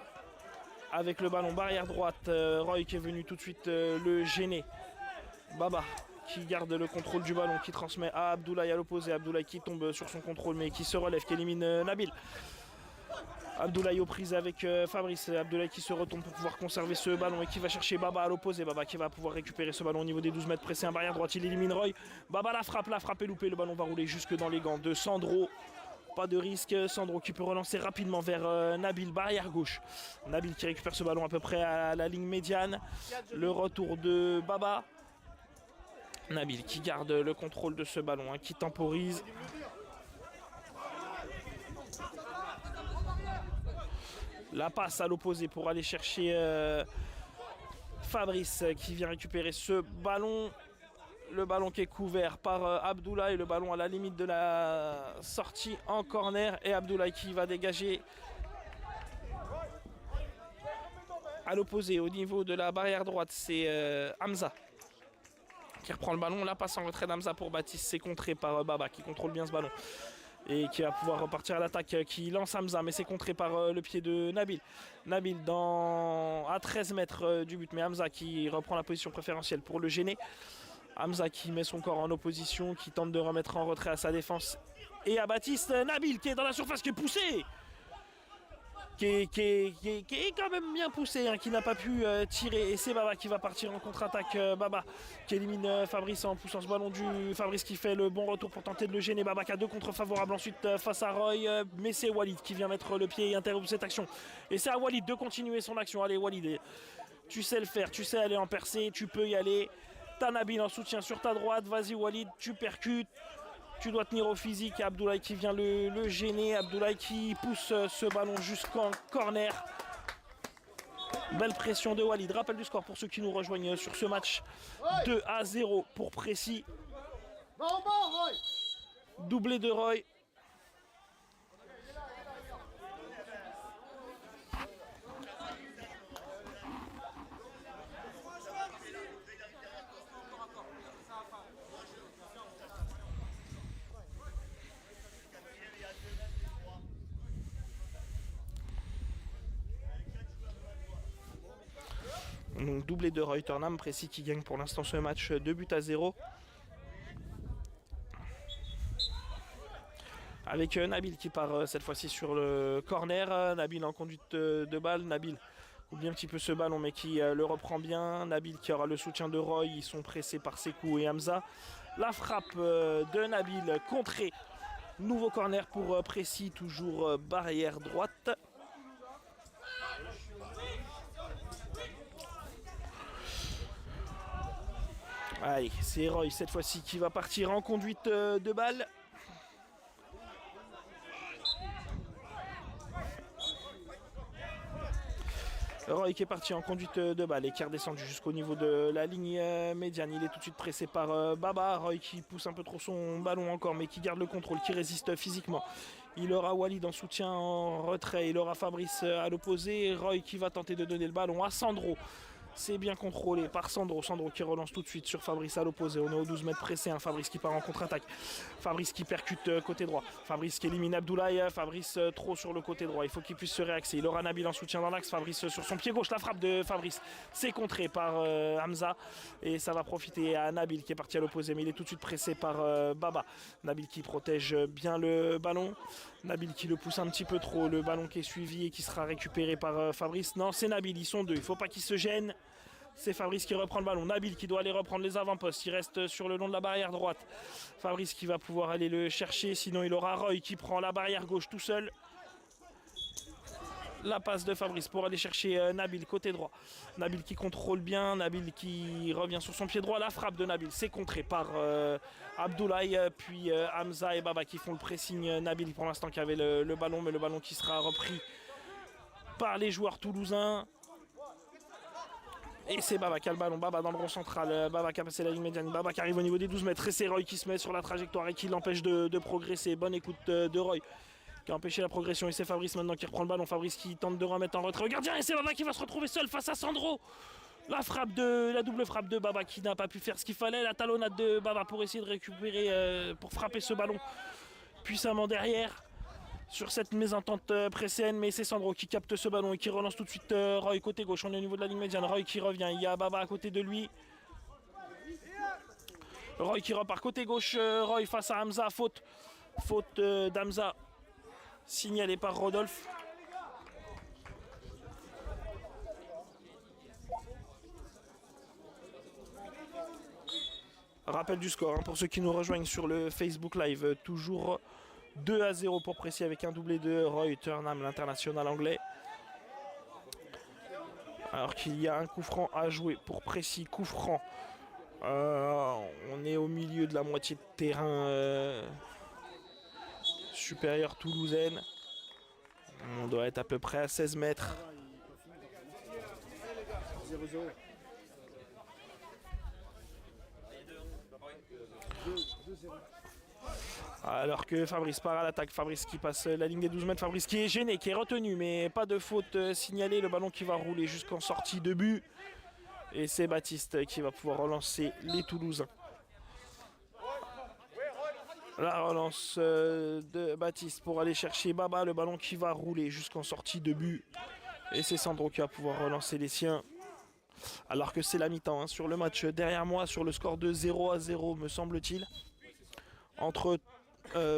avec le ballon barrière droite. Roy qui est venu tout de suite le gêner. Baba qui garde le contrôle du ballon, qui transmet à Abdoulaye à l'opposé. Abdoulaye qui tombe sur son contrôle mais qui se relève, qui élimine Nabil. Abdoulaye aux prises avec Fabrice. Abdoulaye qui se retourne pour pouvoir conserver ce ballon et qui va chercher Baba à l'opposé. Baba qui va pouvoir récupérer ce ballon au niveau des 12 mètres pressés. Un barrière droite, il élimine Roy. Baba la frappe est loupée. Le ballon va rouler jusque dans les gants de Sandro. Pas de risque. Sandro qui peut relancer rapidement vers Nabil, barrière gauche. Nabil qui récupère ce ballon à peu près à la ligne médiane. Le retour de Baba. Nabil qui garde le contrôle de ce ballon, qui temporise. La passe à l'opposé pour aller chercher Fabrice qui vient récupérer ce ballon. Le ballon qui est couvert par Abdoulaye. Le ballon à la limite de la sortie en corner. Et Abdoulaye qui va dégager à l'opposé au niveau de la barrière droite. C'est Hamza qui reprend le ballon. La passe en retrait d'Hamza pour Baptiste. C'est contré par Baba qui contrôle bien ce ballon. Et qui va pouvoir repartir à l'attaque, qui lance Hamza, mais c'est contré par le pied de Nabil. Nabil à 13 mètres du but, mais Hamza qui reprend la position préférentielle pour le gêner. Hamza qui met son corps en opposition, qui tente de remettre en retrait à sa défense. Et à Baptiste, Nabil qui est dans la surface, qui est poussé. Qui est quand même bien poussé, qui n'a pas pu tirer. Et c'est Baba qui va partir en contre-attaque. Baba qui élimine Fabrice en poussant ce ballon du Fabrice qui fait le bon retour pour tenter de le gêner. Baba qui a 2 contre favorables ensuite face à Roy. Mais c'est Walid qui vient mettre le pied et interrompt cette action. Et c'est à Walid de continuer son action. Allez Walid, tu sais le faire, tu sais aller en percée, tu peux y aller. T'as Nabil en soutien sur ta droite. Vas-y Walid, tu percutes. Tu dois tenir au physique. Abdoulaye qui vient le gêner. Abdoulaye qui pousse ce ballon jusqu'en corner. Belle pression de Walid. Rappel du score pour ceux qui nous rejoignent sur ce match. 2-0 pour Précis. Doublé de Roy. Donc doublé de Roy Turnham, Précis qui gagne pour l'instant ce match 2-0. Avec Nabil qui part cette fois-ci sur le corner. Nabil en conduite de balle. Nabil oublie un petit peu ce ballon mais qui le reprend bien. Nabil qui aura le soutien de Roy. Ils sont pressés par Sekou et Hamza. La frappe de Nabil contrée. Nouveau corner pour Précis, toujours barrière droite. Allez, c'est Roy cette fois-ci qui va partir en conduite de balle. Roy qui est parti en conduite de balle et qui est redescendu jusqu'au niveau de la ligne médiane. Il est tout de suite pressé par Baba. Roy qui pousse un peu trop son ballon encore mais qui garde le contrôle, qui résiste physiquement. Il aura Walid en soutien en retrait. Il aura Fabrice à l'opposé. Roy qui va tenter de donner le ballon à Sandro. C'est bien contrôlé par Sandro. Sandro qui relance tout de suite sur Fabrice à l'opposé. On est aux 12 mètres pressé. Fabrice qui part en contre-attaque. Fabrice qui percute côté droit. Fabrice qui élimine Abdoulaye. Fabrice trop sur le côté droit. Il faut qu'il puisse se réaxer. Il aura Nabil en soutien dans l'axe. Fabrice sur son pied gauche. La frappe de Fabrice. C'est contré par Hamza. Et ça va profiter à Nabil qui est parti à l'opposé. Mais il est tout de suite pressé par Baba. Nabil qui protège bien le ballon. Nabil qui le pousse un petit peu trop. Le ballon qui est suivi et qui sera récupéré par Fabrice. Non, c'est Nabil. Ils sont deux. Il ne faut pas qu'ils se gênent. C'est Fabrice qui reprend le ballon. Nabil qui doit aller reprendre les avant-postes. Il reste sur le long de la barrière droite. Fabrice qui va pouvoir aller le chercher. Sinon, il aura Roy qui prend la barrière gauche tout seul. La passe de Fabrice pour aller chercher Nabil côté droit. Nabil qui contrôle bien. Nabil qui revient sur son pied droit. La frappe de Nabil, c'est contré par Abdoulaye. Puis Hamza et Baba qui font le pressing. Nabil pour l'instant qui avait le ballon. Mais le ballon qui sera repris par les joueurs toulousains. Et c'est Baba qui a le ballon, Baba dans le rond central, Baba qui a passé la ligne médiane, Baba qui arrive au niveau des 12 mètres et c'est Roy qui se met sur la trajectoire et qui l'empêche de progresser. Bonne écoute de Roy qui a empêché la progression et c'est Fabrice maintenant qui reprend le ballon. Fabrice qui tente de remettre en retrait. Regarde bien et c'est Baba qui va se retrouver seul face à Sandro. La double frappe de Baba qui n'a pas pu faire ce qu'il fallait. La talonnade de Baba pour essayer de récupérer, pour frapper ce ballon puissamment derrière. Sur cette mésentente précédente, mais c'est Sandro qui capte ce ballon et qui relance tout de suite Roy côté gauche. On est au niveau de la ligne médiane. Roy qui revient. Il y a Baba à côté de lui. Roy qui repart côté gauche. Roy face à Hamza. Faute d'Hamza. Signalé par Rodolphe. Rappel du score pour ceux qui nous rejoignent sur le Facebook Live. Toujours 2-0 pour Précis avec un doublé de Roy Turnham, l'international anglais. Alors qu'il y a un coup franc à jouer pour Précis. Coup franc. On est au milieu de la moitié de terrain supérieure toulousaine. On doit être à peu près à 16 mètres. 0-0. Alors que Fabrice part à l'attaque, Fabrice qui passe la ligne des 12 mètres, Fabrice qui est gêné, qui est retenu, mais pas de faute signalée, le ballon qui va rouler jusqu'en sortie de but. Et c'est Baptiste qui va pouvoir relancer les Toulousains. La relance de Baptiste pour aller chercher Baba, le ballon qui va rouler jusqu'en sortie de but. Et c'est Sandro qui va pouvoir relancer les siens. Alors que c'est la mi-temps sur le match derrière moi, sur le score de 0-0 me semble-t-il. Entre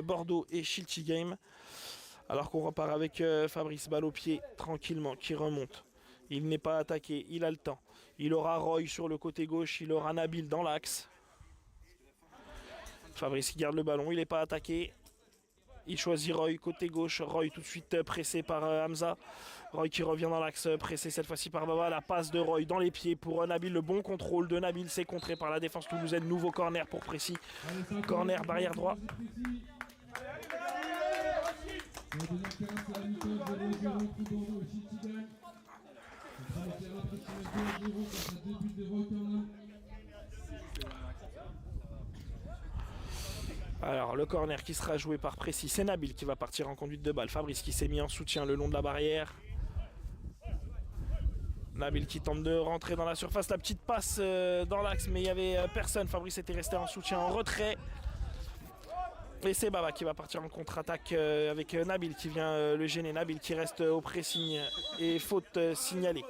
Bordeaux et Shilty Game. Alors qu'on repart avec Fabrice, balle au pied, tranquillement, qui remonte. Il n'est pas attaqué, il a le temps. Il aura Roy sur le côté gauche, il aura Nabil dans l'axe. Fabrice qui garde le ballon, il n'est pas attaqué. Il choisit Roy côté gauche. Roy tout de suite pressé par Hamza. Roy qui revient dans l'axe, pressé cette fois-ci par Baba. La passe de Roy dans les pieds pour Nabil. Le bon contrôle de Nabil, c'est contré par la défense toulousaine. Nouveau corner pour Précis. Corner barrière droit. Alors le corner qui sera joué par Précis, c'est Nabil qui va partir en conduite de balle. Fabrice qui s'est mis en soutien le long de la barrière. Nabil qui tente de rentrer dans la surface, la petite passe dans l'axe, mais il n'y avait personne. Fabrice était resté en soutien, en retrait. Et c'est Baba qui va partir en contre-attaque avec Nabil qui vient le gêner. Nabil qui reste au pressing et faute signalée.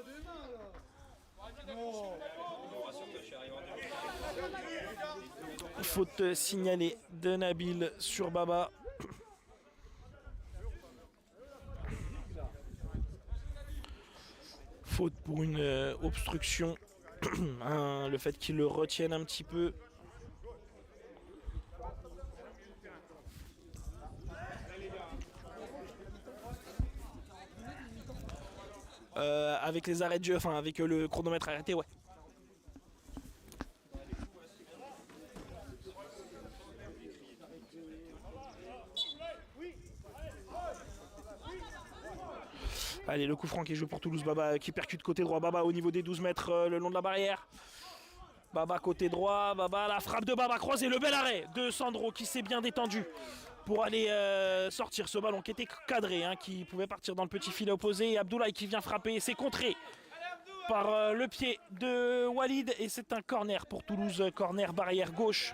Faute signalée de Nabil sur Baba. Faute pour une obstruction. Le fait qu'il le retienne un petit peu. Avec les arrêts de jeu, enfin avec le chronomètre arrêté, ouais. Allez, le coup franc qui est joué pour Toulouse. Baba qui percute côté droit. Baba au niveau des 12 mètres le long de la barrière. Baba côté droit. Baba, la frappe de Baba croisée. Le bel arrêt de Sandro qui s'est bien détendu pour aller sortir ce ballon qui était cadré, hein, qui pouvait partir dans le petit filet opposé. Et Abdoulaye qui vient frapper. C'est contré par le pied de Walid. Et c'est un corner pour Toulouse. Corner barrière gauche.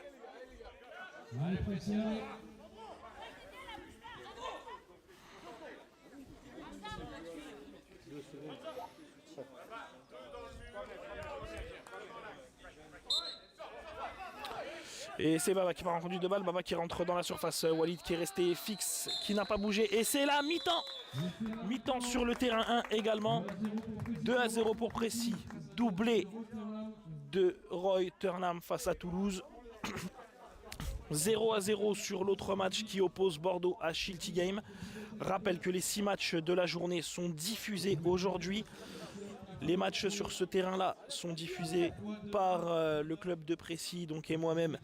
Et c'est Baba qui part en conduite de balle, Baba qui rentre dans la surface, Walid qui est resté fixe, qui n'a pas bougé. Et c'est la mi-temps. Mi-temps sur le terrain 1 également. 2-0 pour Précis, doublé de Roy Turnham face à Toulouse. 0-0 sur l'autre match qui oppose Bordeaux à Shilty Game. Rappelle que les 6 matchs de la journée sont diffusés aujourd'hui. Les matchs sur ce terrain-là sont diffusés par le club de Précis donc, et moi-même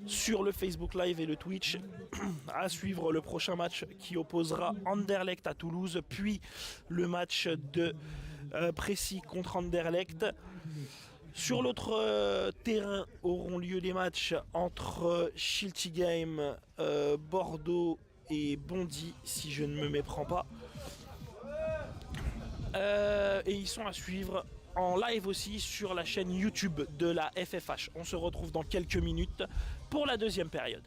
sur le Facebook Live et le Twitch. À suivre le prochain match qui opposera Anderlecht à Toulouse, puis le match de Précis contre Anderlecht. Sur l'autre terrain auront lieu les matchs entre Shilty Game, Bordeaux et Bondy, si je ne me méprends pas. Et ils sont à suivre en live aussi sur la chaîne YouTube de la FFH. On se retrouve dans quelques minutes pour la deuxième période.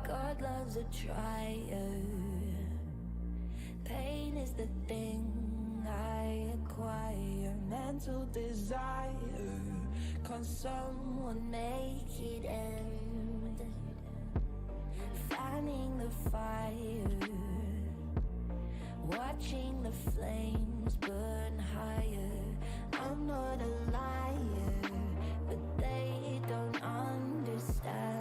God loves a trier. Pain is the thing I acquire. Mental desire. Can someone make it end? Fanning the fire. Watching the flames burn higher. I'm not a liar, but they don't understand.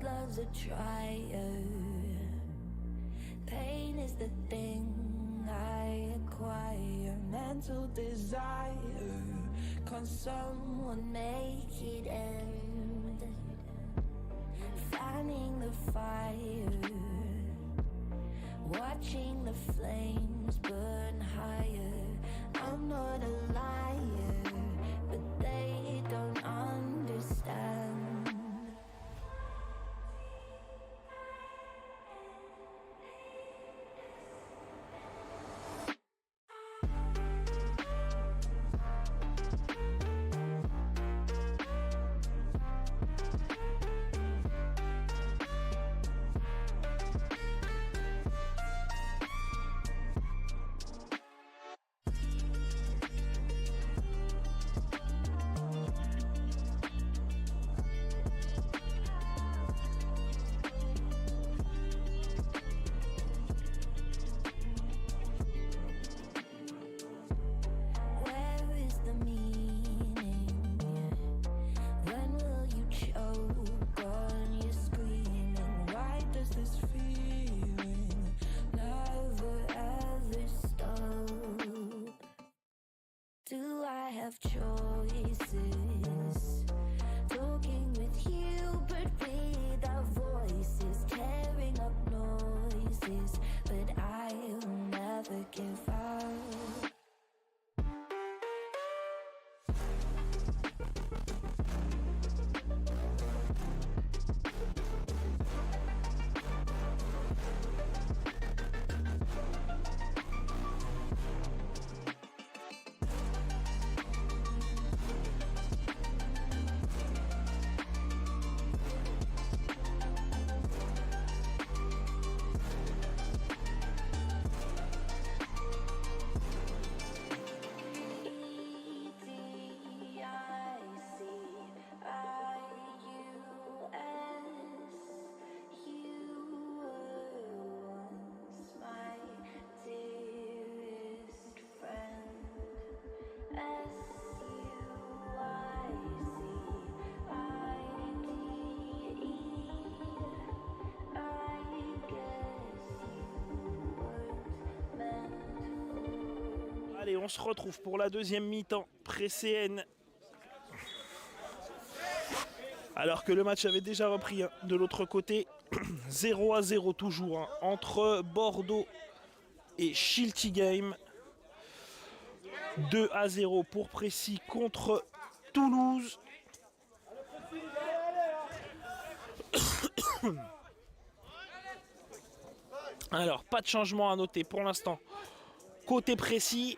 love's a trier. Pain is the thing I acquire. Mental desire. Can someone make it end? Fanning the fire. Watching the flames burn higher. I'm not a liar, but they don't understand. Do I have choices? Talking with you, but without voices, tearing up noises, but I'll never give up. Allez, on se retrouve pour la deuxième mi-temps pré-CN. Alors que le match avait déjà repris de l'autre côté. 0-0 toujours entre Bordeaux et Shilty Game. 2-0 pour Précy contre Toulouse. Alors, pas de changement à noter pour l'instant. Côté Précy,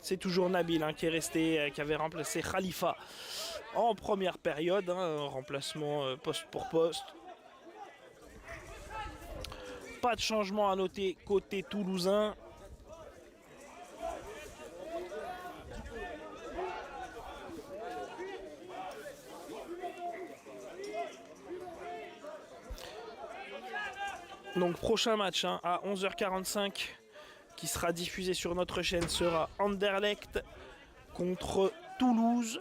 c'est toujours Nabil qui est resté, qui avait remplacé Khalifa en première période, remplacement poste pour poste. Pas de changement à noter côté toulousain. Donc prochain match à 11h45 qui sera diffusé sur notre chaîne sera Anderlecht contre Toulouse.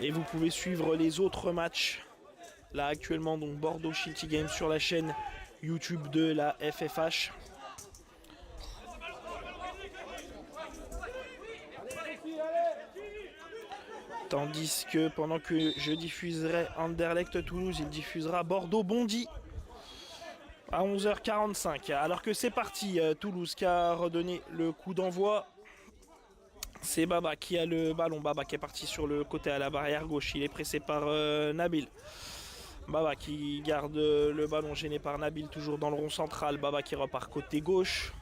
Et vous pouvez suivre les autres matchs là actuellement, donc Bordeaux Shilty Game sur la chaîne YouTube de la FFH. Tandis que pendant que je diffuserai Anderlecht Toulouse, il diffusera Bordeaux Bondy à 11h45. Alors que c'est parti, Toulouse qui a redonné le coup d'envoi. C'est Baba qui a le ballon. Baba qui est parti sur le côté à la barrière gauche. Il est pressé par Nabil. Baba qui garde le ballon gêné par Nabil, toujours dans le rond central. Baba qui repart côté gauche.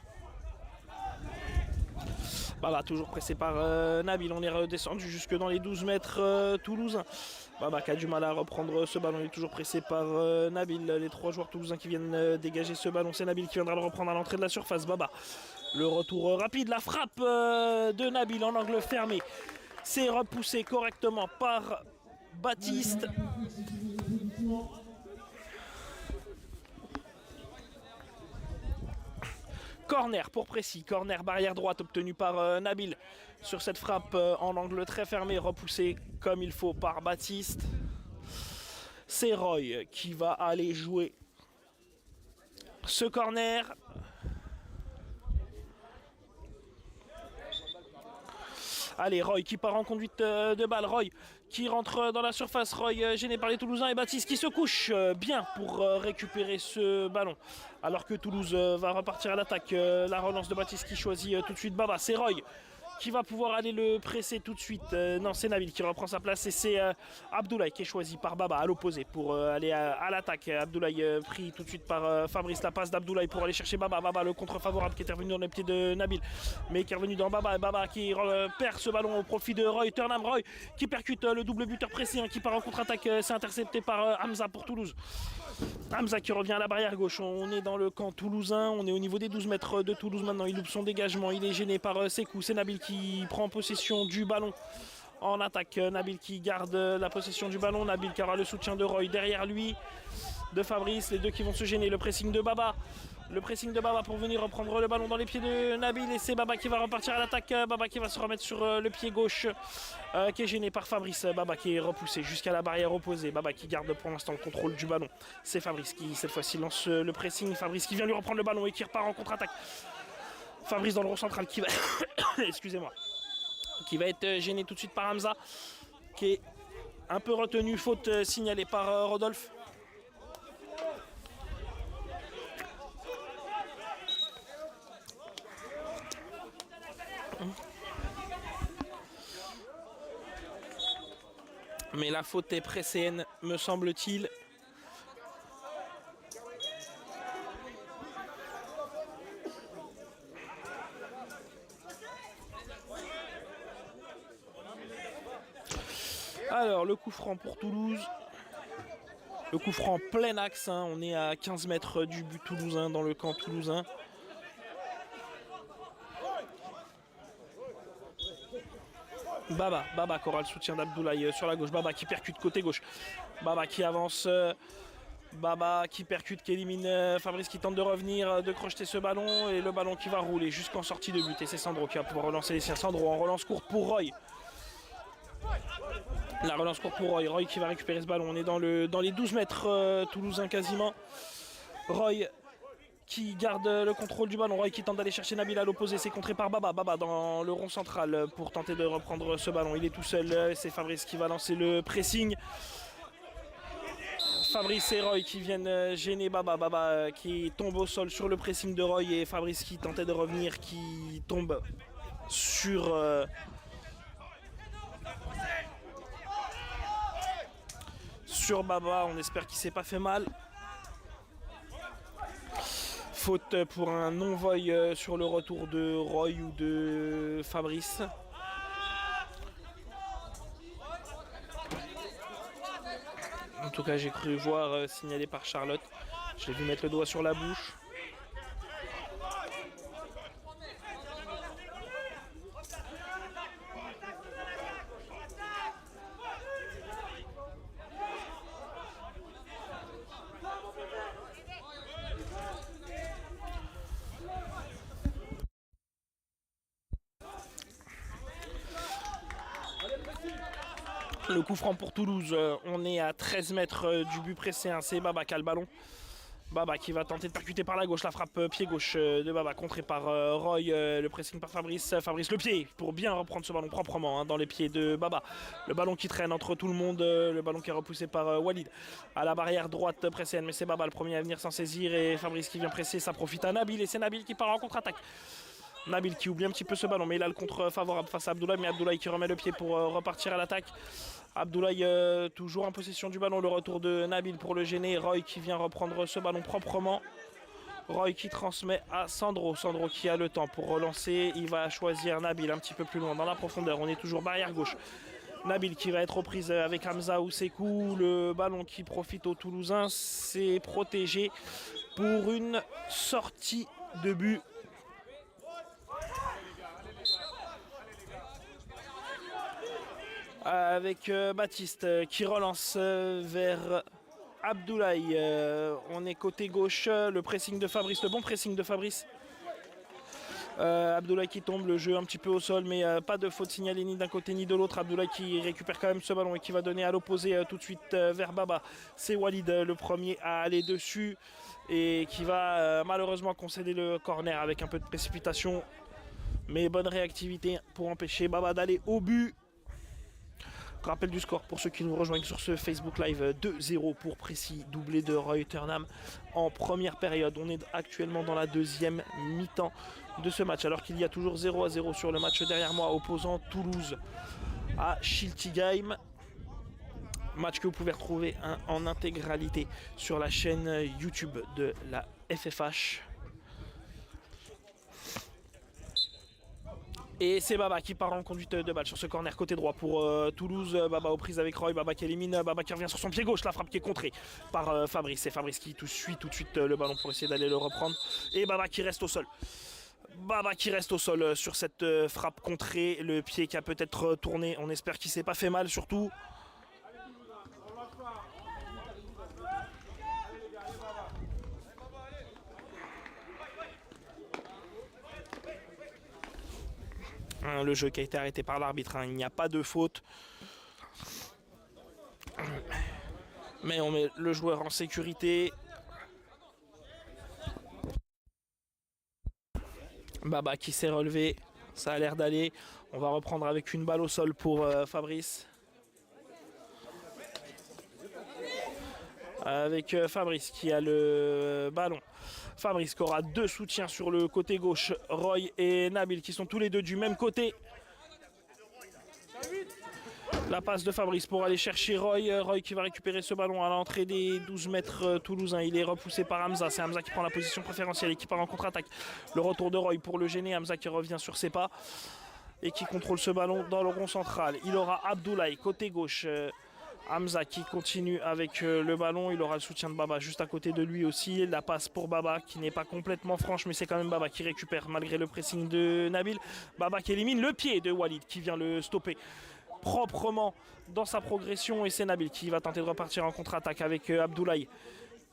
Baba toujours pressé par Nabil. On est redescendu jusque dans les 12 mètres toulousains. Baba qui a du mal à reprendre ce ballon. Il est toujours pressé par Nabil. Les trois joueurs toulousains qui viennent dégager ce ballon. C'est Nabil qui viendra le reprendre à l'entrée de la surface. Baba. Le retour rapide. La frappe de Nabil en angle fermé. C'est repoussé correctement par Baptiste. Corner pour Précy, corner barrière droite obtenu par Nabil sur cette frappe en angle très fermé, repoussé comme il faut par Baptiste. C'est Roy qui va aller jouer ce corner. Allez, Roy qui part en conduite de balle. Roy qui rentre dans la surface. Roy gêné par les Toulousains et Baptiste qui se couche bien pour récupérer ce ballon. Alors que Toulouse va repartir à l'attaque. La relance de Baptiste qui choisit tout de suite Baba. C'est Roy qui va pouvoir aller le presser tout de suite. Non, c'est Nabil qui reprend sa place et c'est Abdoulaye qui est choisi par Baba à l'opposé pour aller à l'attaque. Abdoulaye pris tout de suite par Fabrice. La passe d'Abdoulaye pour aller chercher Baba. Baba, le contre favorable qui est revenu dans les pieds de Nabil, mais qui est revenu dans Baba. Baba qui perd ce ballon au profit de Roy. Turnham, Roy qui percute le double buteur pressé, qui part en contre-attaque. C'est intercepté par Hamza pour Toulouse. Hamza qui revient à la barrière gauche. On est dans le camp toulousain. On est au niveau des 12 mètres de Toulouse maintenant. Il loupe son dégagement. Il est gêné par Sekou. C'est Nabil qui prend possession du ballon en attaque. Nabil qui garde la possession du ballon. Nabil qui aura le soutien de Roy derrière lui, de Fabrice. Les deux qui vont se gêner. Le pressing de Baba. Le pressing de Baba pour venir reprendre le ballon dans les pieds de Nabil. Et c'est Baba qui va repartir à l'attaque. Baba qui va se remettre sur le pied gauche, qui est gêné par Fabrice. Baba qui est repoussé jusqu'à la barrière opposée. Baba qui garde pour l'instant le contrôle du ballon. C'est Fabrice qui cette fois-ci lance le pressing. Fabrice qui vient lui reprendre le ballon et qui repart en contre-attaque. Fabrice dans le rond central qui va excusez-moi, qui va être gêné tout de suite par Hamza, qui est un peu retenu. Faute signalée par Rodolphe. Mais la faute est pré-CN, me semble-t-il. Alors, le coup franc pour Toulouse. Le coup franc plein axe. On est à 15 mètres du but toulousain, dans le camp toulousain. Baba qui aura le soutien d'Abdoulaye sur la gauche. Baba qui percute côté gauche. Baba qui avance. Baba qui percute, qui élimine Fabrice qui tente de revenir, de crocheter ce ballon. Et le ballon qui va rouler jusqu'en sortie de but. Et c'est Sandro qui va pouvoir relancer les siens. Sandro en relance courte pour Roy. La relance courte pour Roy. Roy qui va récupérer ce ballon. On est dans les 12 mètres toulousains quasiment. Roy qui garde le contrôle du ballon. Roy qui tente d'aller chercher Nabil à l'opposé. C'est contré par Baba. Baba dans le rond central pour tenter de reprendre ce ballon. Il est tout seul. C'est Fabrice qui va lancer le pressing. Fabrice et Roy qui viennent gêner Baba. Baba qui tombe au sol sur le pressing de Roy. Et Fabrice qui tentait de revenir, qui tombe sur... sur Baba. On espère qu'il s'est pas fait mal. Faute pour un non-voy sur le retour de Roy ou de Fabrice. En tout cas, j'ai cru voir signalé par Charlotte. Je l'ai vu mettre le doigt sur la bouche. Le coup franc pour Toulouse, on est à 13 mètres du but pressé, c'est Baba qui a le ballon. Baba qui va tenter de percuter par la gauche, la frappe pied gauche de Baba contrée par Roy, le pressing par Fabrice. Fabrice le pied pour bien reprendre ce ballon proprement dans les pieds de Baba. Le ballon qui traîne entre tout le monde, le ballon qui est repoussé par Walid. À la barrière droite pressée, mais c'est Baba le premier à venir s'en saisir et Fabrice qui vient presser, ça profite à Nabil et c'est Nabil qui part en contre-attaque. Nabil qui oublie un petit peu ce ballon, mais il a le contre favorable face à Abdoulaye, mais Abdoulaye qui remet le pied pour repartir à l'attaque. Abdoulaye toujours en possession du ballon, le retour de Nabil pour le gêner. Roy qui vient reprendre ce ballon proprement. Roy qui transmet à Sandro. Sandro qui a le temps pour relancer. Il va choisir Nabil un petit peu plus loin dans la profondeur. On est toujours barrière gauche. Nabil qui va être aux prises avec Hamza ou Sekou. Le ballon qui profite aux Toulousains. C'est protégé pour une sortie de but. Avec Baptiste qui relance vers Abdoulaye. On est côté gauche, le pressing de Fabrice, le bon pressing de Fabrice. Abdoulaye qui tombe, le jeu un petit peu au sol, mais pas de faute signalée ni d'un côté ni de l'autre. Abdoulaye qui récupère quand même ce ballon et qui va donner à l'opposé tout de suite vers Baba. C'est Walid le premier à aller dessus et qui va malheureusement concéder le corner avec un peu de précipitation. Mais bonne réactivité pour empêcher Baba d'aller au but. Rappel du score pour ceux qui nous rejoignent sur ce Facebook Live, 2-0 pour Précis, doublé de Roy Turnham en première période. On est actuellement dans la deuxième mi-temps de ce match, alors qu'il y a toujours 0-0 sur le match derrière moi, opposant Toulouse à Schiltigheim. Match que vous pouvez retrouver en intégralité sur la chaîne YouTube de la FFH. Et c'est Baba qui part en conduite de balle sur ce corner côté droit pour Toulouse. Baba aux prises avec Roy, Baba qui élimine, Baba qui revient sur son pied gauche. La frappe qui est contrée par Fabrice. C'est Fabrice qui suit tout de suite le ballon pour essayer d'aller le reprendre. Et Baba qui reste au sol. Baba qui reste au sol sur cette frappe contrée. Le pied qui a peut-être tourné. On espère qu'il ne s'est pas fait mal surtout. Le jeu qui a été arrêté par l'arbitre, il n'y a pas de faute. Mais on met le joueur en sécurité. Baba qui s'est relevé, ça a l'air d'aller. On va reprendre avec une balle au sol pour Fabrice. Avec Fabrice qui a le ballon. Fabrice qui aura deux soutiens sur le côté gauche, Roy et Nabil qui sont tous les deux du même côté. La passe de Fabrice pour aller chercher Roy. Roy qui va récupérer ce ballon à l'entrée des 12 mètres toulousains. Il est repoussé par Hamza. C'est Hamza qui prend la position préférentielle et qui part en contre-attaque. Le retour de Roy pour le gêner. Hamza qui revient sur ses pas et qui contrôle ce ballon dans le rond central. Il aura Abdoulaye côté gauche. Hamza qui continue avec le ballon, il aura le soutien de Baba juste à côté de lui aussi. La passe pour Baba qui n'est pas complètement franche, mais c'est quand même Baba qui récupère malgré le pressing de Nabil. Baba qui élimine le pied de Walid qui vient le stopper proprement dans sa progression. Et c'est Nabil qui va tenter de repartir en contre-attaque avec Abdoulaye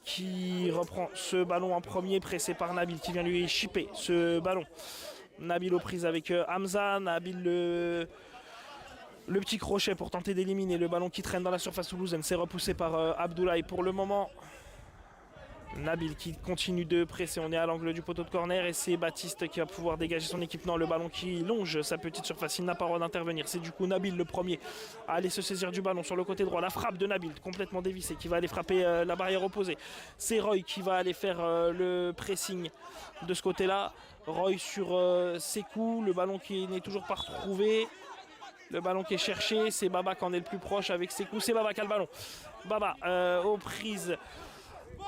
qui reprend ce ballon en premier, pressé par Nabil qui vient lui chipper ce ballon. Nabil aux prises avec Hamza, Nabil le petit crochet pour tenter d'éliminer le ballon qui traîne dans la surface toulousaine. C'est repoussé par Abdoulaye pour le moment. Nabil qui continue de presser. On est à l'angle du poteau de corner et c'est Baptiste qui va pouvoir dégager son équipe. Non, le ballon qui longe sa petite surface. Il n'a pas le droit d'intervenir. C'est du coup Nabil le premier à aller se saisir du ballon sur le côté droit. La frappe de Nabil complètement dévissée qui va aller frapper la barrière opposée. C'est Roy qui va aller faire le pressing de ce côté-là. Roy sur ses coups. Le ballon qui n'est toujours pas retrouvé. Le ballon qui est cherché, c'est Baba qui en est le plus proche avec ses coups. C'est Baba qui a le ballon. Baba aux prises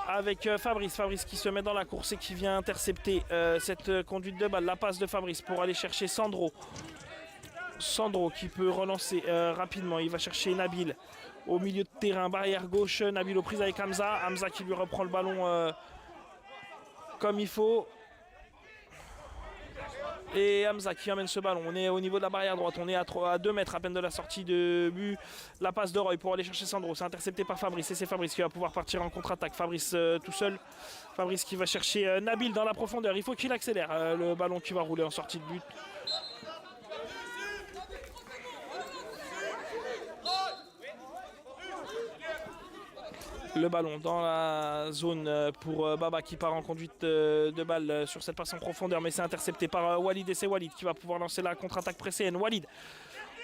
avec Fabrice. Fabrice qui se met dans la course et qui vient intercepter cette conduite de balle. La passe de Fabrice pour aller chercher Sandro. Sandro qui peut relancer rapidement. Il va chercher Nabil au milieu de terrain. Barrière gauche. Nabil aux prises avec Hamza. Hamza qui lui reprend le ballon comme il faut. Et Hamza qui amène ce ballon. On est au niveau de la barrière droite. On est à 2 mètres à peine de la sortie de but. La passe de Roy pour aller chercher Sandro. C'est intercepté par Fabrice. Et c'est Fabrice qui va pouvoir partir en contre-attaque. Fabrice tout seul. Fabrice qui va chercher Nabil dans la profondeur. Il faut qu'il accélère. Le ballon qui va rouler en sortie de but. Le ballon dans la zone pour Baba qui part en conduite de balle sur cette passe en profondeur, mais c'est intercepté par Walid et c'est Walid qui va pouvoir lancer la contre-attaque précédente. Walid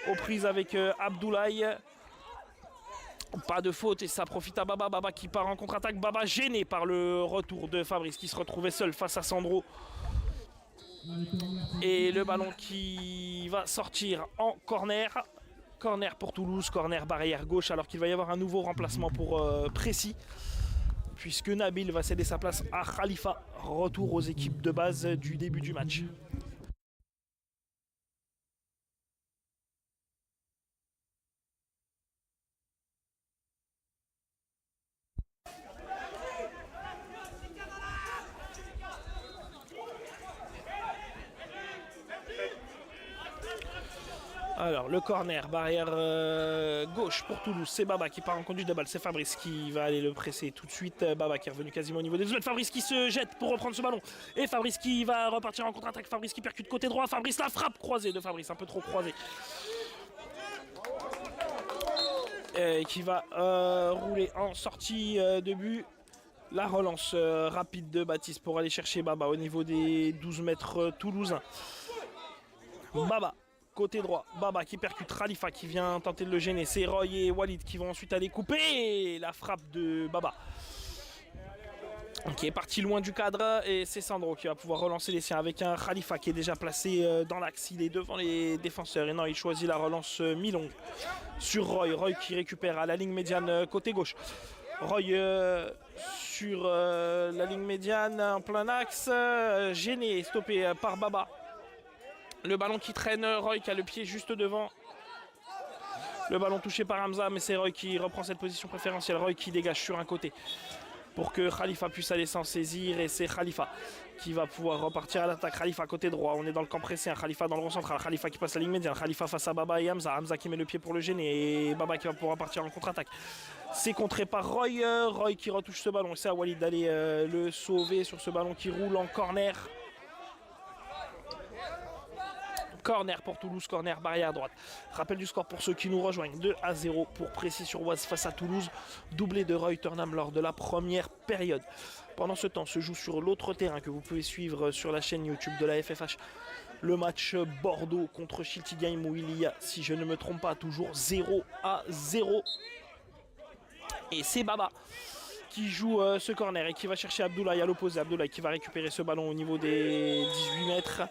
aux prises avec Abdoulaye. Pas de faute et ça profite à Baba. Baba qui part en contre-attaque. Baba gêné par le retour de Fabrice qui se retrouvait seul face à Sandro. Et le ballon qui va sortir en corner. Corner pour Toulouse, corner barrière gauche, alors qu'il va y avoir un nouveau remplacement pour Précis, puisque Nabil va céder sa place à Khalifa. Retour aux équipes de base du début du match. Alors le corner, barrière gauche pour Toulouse, c'est Baba qui part en conduite de balle, c'est Fabrice qui va aller le presser tout de suite. Baba qui est revenu quasiment au niveau des 2 mètres, Fabrice qui se jette pour reprendre ce ballon. Et Fabrice qui va repartir en contre-attaque, Fabrice qui percute côté droit, Fabrice la frappe croisée de Fabrice, un peu trop croisée. Et qui va rouler en sortie de but. La relance rapide de Baptiste pour aller chercher Baba au niveau des 12 mètres toulousains. Baba. Côté droit, Baba qui percute Khalifa qui vient tenter de le gêner. C'est Roy et Walid qui vont ensuite aller couper. Et la frappe de Baba qui est parti loin du cadre. Et c'est Sandro qui va pouvoir relancer les siens avec un Khalifa qui est déjà placé dans l'axe. Il est devant les défenseurs. Et non, il choisit la relance mi-longue sur Roy. Roy qui récupère à la ligne médiane côté gauche. Roy sur la ligne médiane en plein axe. Gêné, stoppé par Baba. Le ballon qui traîne, Roy qui a le pied juste devant. Le ballon touché par Hamza, mais c'est Roy qui reprend cette position préférentielle. Roy qui dégage sur un côté pour que Khalifa puisse aller s'en saisir. Et c'est Khalifa qui va pouvoir repartir à l'attaque. Khalifa côté droit, on est dans le camp pressé. Khalifa dans le rond central, Khalifa qui passe la ligne médiane. Khalifa face à Baba et Hamza. Hamza qui met le pied pour le gêner. Et Baba qui va pouvoir partir en contre-attaque. C'est contré par Roy. Roy qui retouche ce ballon. C'est à Walid d'aller le sauver sur ce ballon qui roule en corner. Corner pour Toulouse, corner barrière droite. Rappel du score pour ceux qui nous rejoignent. 2-0 pour Précis sur Oise face à Toulouse. Doublé de Roy Turnham lors de la première période. Pendant ce temps se joue sur l'autre terrain que vous pouvez suivre sur la chaîne YouTube de la FFH. Le match Bordeaux contre Shilty Game où il y a, si je ne me trompe pas, toujours 0-0. Et c'est Baba qui joue ce corner et qui va chercher Abdoulaye à l'opposé. Abdoulaye qui va récupérer ce ballon au niveau des 18 mètres.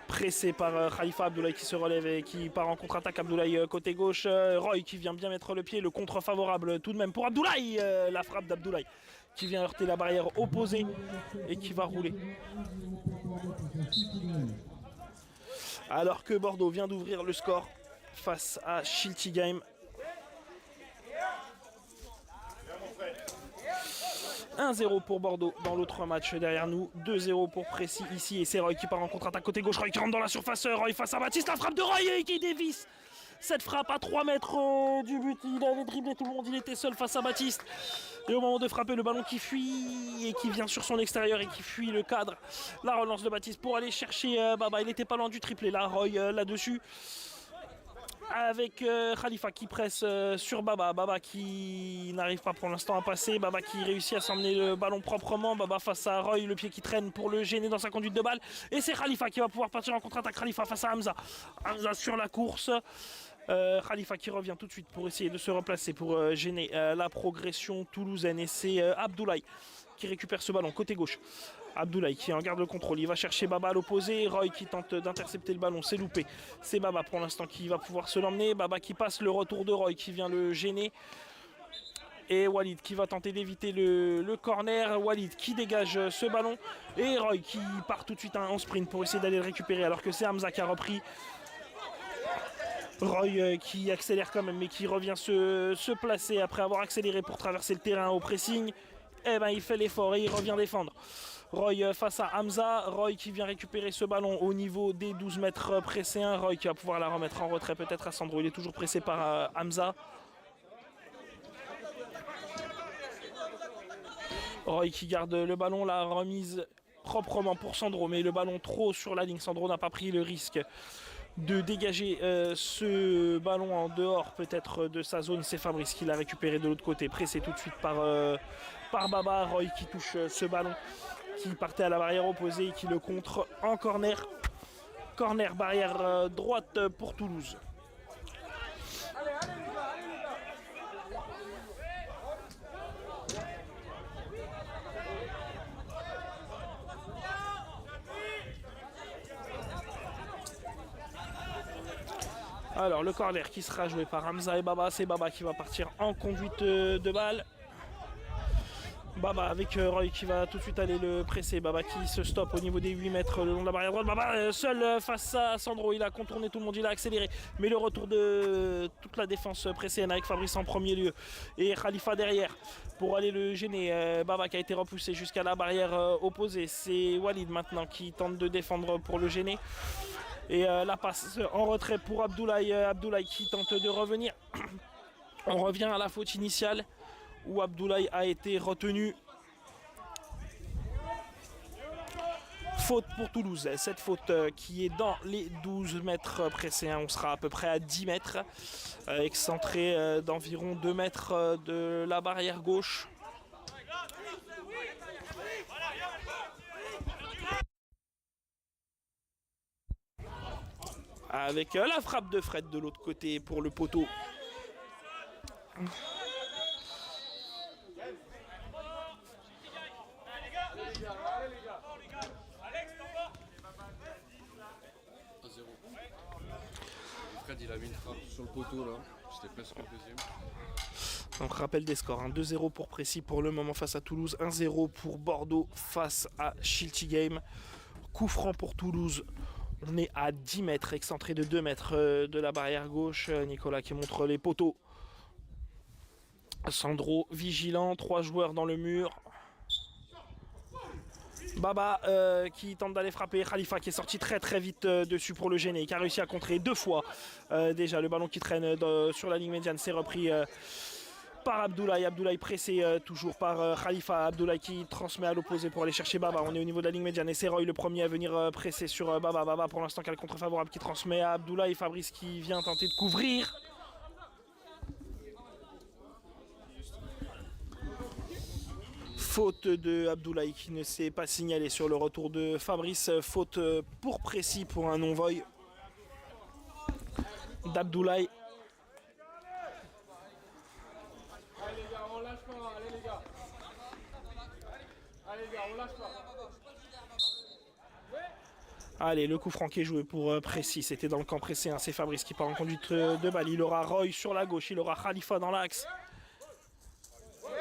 Pressé par Khalifa, Abdoulaye qui se relève et qui part en contre-attaque. Abdoulaye côté gauche, Roy qui vient bien mettre le pied, le contre favorable tout de même pour Abdoulaye. La frappe d'Abdoulaye qui vient heurter la barrière opposée et qui va rouler. Alors que Bordeaux vient d'ouvrir le score face à Shilty Game. 1-0 pour Bordeaux dans l'autre match derrière nous. 2-0 pour Précis ici. Et c'est Roy qui part en contre-attaque côté gauche. Roy qui rentre dans la surface. Roy face à Baptiste. La frappe de Roy qui dévisse. Cette frappe à 3 mètres du but. Il avait dribblé tout le monde. Il était seul face à Baptiste. Et au moment de frapper, le ballon qui fuit et qui vient sur son extérieur et qui fuit le cadre. La relance de Baptiste pour aller chercher Baba. Il n'était pas loin du triplé. Là, Roy là-dessus. Avec Khalifa qui presse sur Baba. Baba qui n'arrive pas pour l'instant à passer. Baba qui réussit à s'emmener le ballon proprement. Baba face à Roy, le pied qui traîne pour le gêner dans sa conduite de balle. Et c'est Khalifa qui va pouvoir partir en contre-attaque. Khalifa face à Hamza. Hamza sur la course. Khalifa qui revient tout de suite pour essayer de se replacer, pour gêner la progression toulousaine. Et c'est Abdoulaye qui récupère ce ballon côté gauche. Abdoulaye qui en garde le contrôle, il va chercher Baba à l'opposé. Roy qui tente d'intercepter le ballon, c'est loupé. C'est Baba pour l'instant qui va pouvoir se l'emmener. Baba qui passe, le retour de Roy qui vient le gêner. Et Walid qui va tenter d'éviter le corner. Walid qui dégage ce ballon. Et Roy qui part tout de suite en sprint pour essayer d'aller le récupérer alors que c'est Hamza qui a repris. Roy qui accélère quand même mais qui revient se placer après avoir accéléré pour traverser le terrain au pressing. Eh ben il fait l'effort et il revient défendre. Roy face à Hamza. Roy qui vient récupérer ce ballon au niveau des 12 mètres pressés. Roy qui va pouvoir la remettre en retrait peut-être à Sandro. Il est toujours pressé par Hamza. Roy qui garde le ballon. La remise proprement pour Sandro. Mais le ballon trop sur la ligne. Sandro n'a pas pris le risque de dégager ce ballon en dehors peut-être de sa zone. C'est Fabrice qui l'a récupéré de l'autre côté. Pressé tout de suite par Baba. Roy qui touche ce ballon qui partait à la barrière opposée et qui le contre en corner. Corner barrière droite pour Toulouse. Alors le corner qui sera joué par Hamza et Baba. C'est Baba qui va partir en conduite de balle. Baba avec Roy qui va tout de suite aller le presser. Baba qui se stoppe au niveau des 8 mètres le long de la barrière droite. Baba seul face à Sandro. Il a contourné tout le monde, il a accéléré. Mais le retour de toute la défense pressée avec Fabrice en premier lieu. Et Khalifa derrière pour aller le gêner. Baba qui a été repoussé jusqu'à la barrière opposée. C'est Walid maintenant qui tente de défendre pour le gêner. Et la passe en retrait pour Abdoulaye. Abdoulaye qui tente de revenir. On revient à la faute initiale où Abdoulaye a été retenu. Faute pour Toulouse. Cette faute qui est dans les 12 mètres pressés. On sera à peu près à 10 mètres. Excentré d'environ 2 mètres de la barrière gauche. Avec la frappe de Fred de l'autre côté pour le poteau. Fred il a mis une frappe sur le poteau là, c'était presque le deuxième. Donc rappel des scores, 2-0 pour Précy pour le moment face à Toulouse, 1-0 pour Bordeaux face à Schiltigheim. Coup franc pour Toulouse, on est à 10 mètres, excentré de 2 mètres de la barrière gauche. Nicolas qui montre les poteaux. Sandro vigilant, 3 joueurs dans le mur. Baba qui tente d'aller frapper. Khalifa qui est sorti très très vite dessus pour le gêner, qui a réussi à contrer 2 fois déjà. Le ballon qui traîne sur la ligne médiane, c'est repris par Abdoulaye. Abdoulaye pressé toujours par Khalifa. Abdoulaye qui transmet à l'opposé pour aller chercher Baba. On est au niveau de la ligne médiane et c'est Roy le premier à venir presser sur Baba. Baba pour l'instant qui a le contre favorable qui transmet à Abdoulaye. Fabrice qui vient tenter de couvrir. Faute de Abdoulaye qui ne s'est pas signalé sur le retour de Fabrice. Faute pour Précy pour un non-voy d'Abdoulaye. Allez les gars, on lâche pas, allez les gars. Allez les gars, on lâche pas. Allez, le coup franc qui est joué pour Précy. C'était dans le camp pressé. C'est Fabrice qui part en conduite de balle. Il aura Roy sur la gauche. Il aura Khalifa dans l'axe.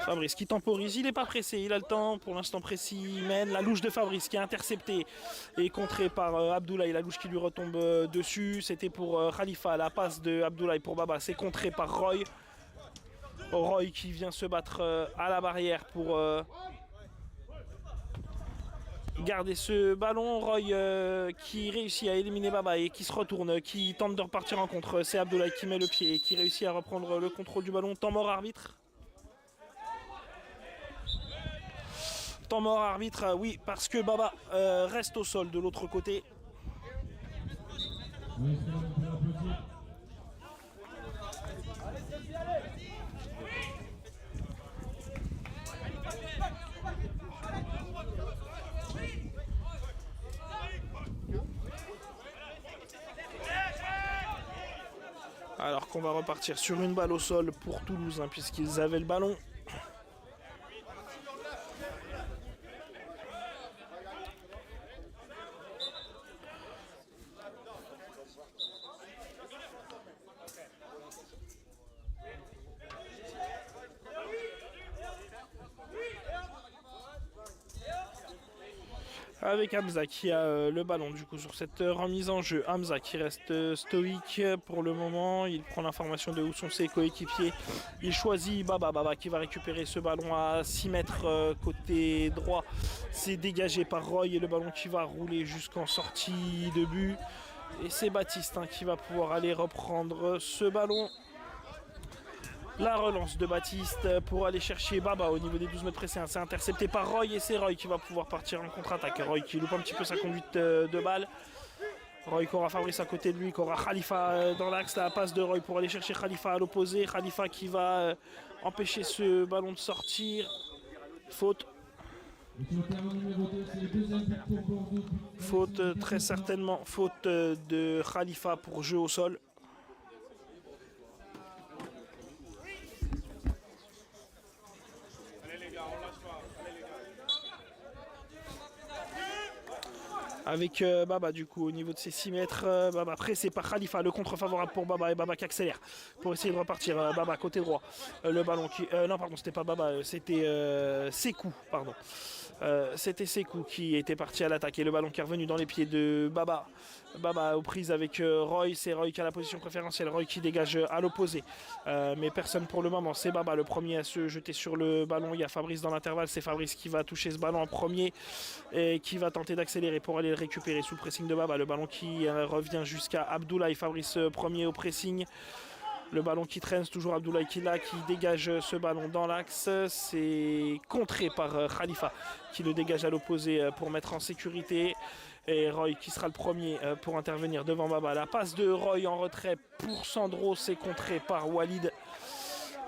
Fabrice qui temporise, il n'est pas pressé, il a le temps. Pour l'instant Précy mène. La louche de Fabrice qui est interceptée et contrée par Abdoulaye. La louche qui lui retombe dessus. C'était pour Khalifa. La passe de Abdoulaye pour Baba. C'est contré par Roy. Roy qui vient se battre à la barrière pour garder ce ballon. Roy qui réussit à éliminer Baba et qui se retourne, qui tente de repartir en contre. C'est Abdoulaye qui met le pied et qui réussit à reprendre le contrôle du ballon. Temps mort arbitre. Temps mort arbitre, oui, parce que Baba reste au sol de l'autre côté. Alors qu'on va repartir sur une balle au sol pour Toulouse, hein, puisqu'ils avaient le ballon. Avec Hamza qui a le ballon du coup sur cette remise en jeu. Hamza qui reste stoïque pour le moment. Il prend l'information de où sont ses coéquipiers. Il choisit Baba. Baba qui va récupérer ce ballon à 6 mètres côté droit. C'est dégagé par Roy et le ballon qui va rouler jusqu'en sortie de but. Et c'est Baptiste qui va pouvoir aller reprendre ce ballon. La relance de Baptiste pour aller chercher Baba au niveau des 12 mètres pressés. C'est intercepté par Roy et c'est Roy qui va pouvoir partir en contre-attaque. Roy qui loupe un petit peu sa conduite de balle. Roy qui aura Fabrice à côté de lui, qui aura Khalifa dans l'axe. La passe de Roy pour aller chercher Khalifa à l'opposé. Khalifa qui va empêcher ce ballon de sortir. Faute. Faute très certainement. Faute de Khalifa pour jeu au sol. Avec Baba du coup au niveau de ses 6 mètres. Baba pressé par Khalifa, le contre favorable pour Baba et Baba qui accélère pour essayer de repartir. Baba côté droit, le ballon qui... non pardon, c'était pas Baba, c'était Sekou, pardon. C'était Sekou qui était parti à l'attaque et le ballon qui est revenu dans les pieds de Baba. Baba aux prises avec Roy, c'est Roy qui a la position préférentielle, Roy qui dégage à l'opposé. Mais personne pour le moment, c'est Baba le premier à se jeter sur le ballon. Il y a Fabrice dans l'intervalle, c'est Fabrice qui va toucher ce ballon en premier et qui va tenter d'accélérer pour aller le récupérer sous le pressing de Baba. Le ballon qui revient jusqu'à Abdoulaye. Fabrice premier au pressing. Le ballon qui traîne, c'est toujours Abdoulaye qui dégage ce ballon dans l'axe. C'est contré par Khalifa qui le dégage à l'opposé pour mettre en sécurité. Et Roy qui sera le premier pour intervenir devant Baba. La passe de Roy en retrait pour Sandro, c'est contré par Walid.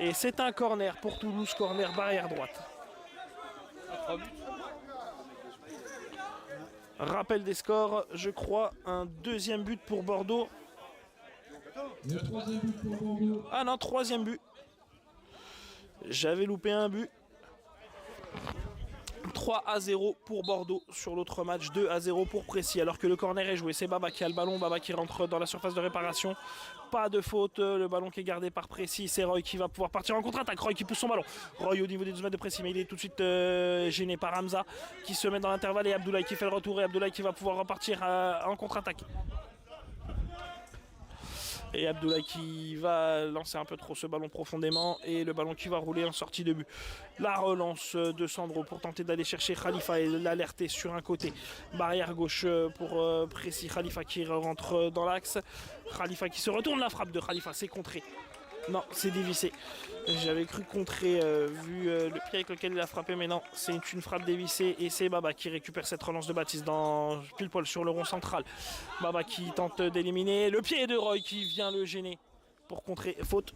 Et c'est un corner pour Toulouse, corner barrière droite. Rappel des scores, je crois, un deuxième but pour Bordeaux. Le troisième but pour Bordeaux. Ah non, troisième but. J'avais loupé un but. 3-0 pour Bordeaux sur l'autre match, 2-0 pour Précy. Alors que le corner est joué, c'est Baba qui a le ballon, Baba qui rentre dans la surface de réparation. Pas de faute, le ballon qui est gardé par Précy, c'est Roy qui va pouvoir partir en contre-attaque. Roy qui pousse son ballon. Roy au niveau des 12 mètres de Précy, mais il est tout de suite gêné par Hamza qui se met dans l'intervalle et Abdoulaye qui fait le retour et Abdoulaye qui va pouvoir repartir en contre-attaque. Et Abdoulaye qui va lancer un peu trop ce ballon profondément et le ballon qui va rouler en sortie de but. La relance de Sandro pour tenter d'aller chercher Khalifa et l'alerter sur un côté. Barrière gauche pour Précy. Khalifa qui rentre dans l'axe. Khalifa qui se retourne, la frappe de Khalifa, c'est contré. Non, c'est dévissé. J'avais cru contrer vu le pied avec lequel il a frappé, mais non, c'est une frappe dévissée et c'est Baba qui récupère cette relance de Baptiste dans pile poil sur le rond central. Baba qui tente d'éliminer le pied de Roy qui vient le gêner pour contrer. Faute.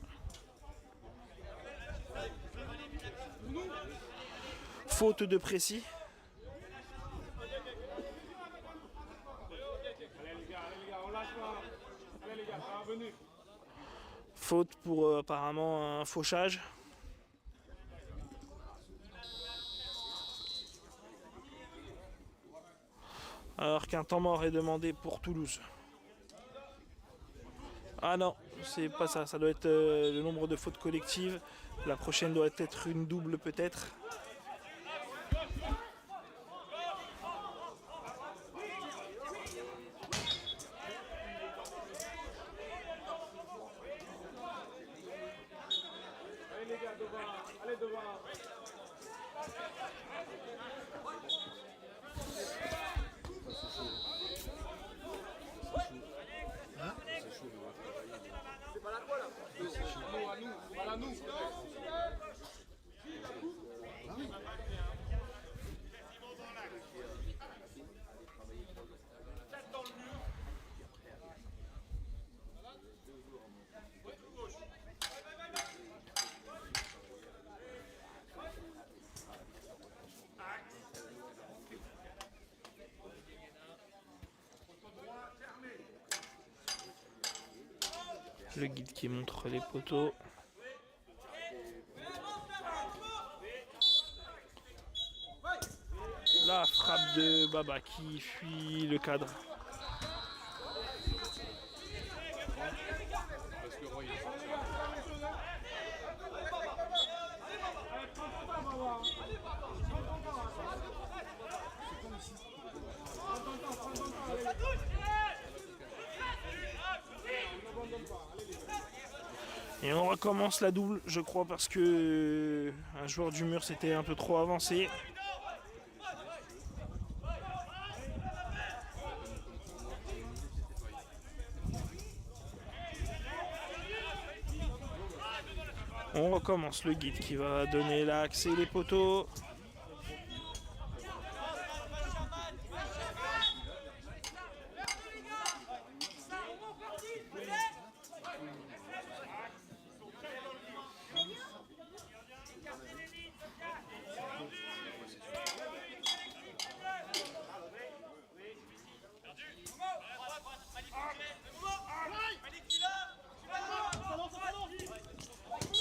Faute de Précy. Faute pour apparemment un fauchage. Alors qu'un temps mort est demandé pour Toulouse. Ah non, c'est pas ça. Ça doit être le nombre de fautes collectives. La prochaine doit être une double peut-être. Le guide qui montre les poteaux. La frappe de Baba qui fuit le cadre. Et on recommence la double, je crois, parce que un joueur du mur s'était un peu trop avancé. On recommence le guide qui va donner l'axe et les poteaux.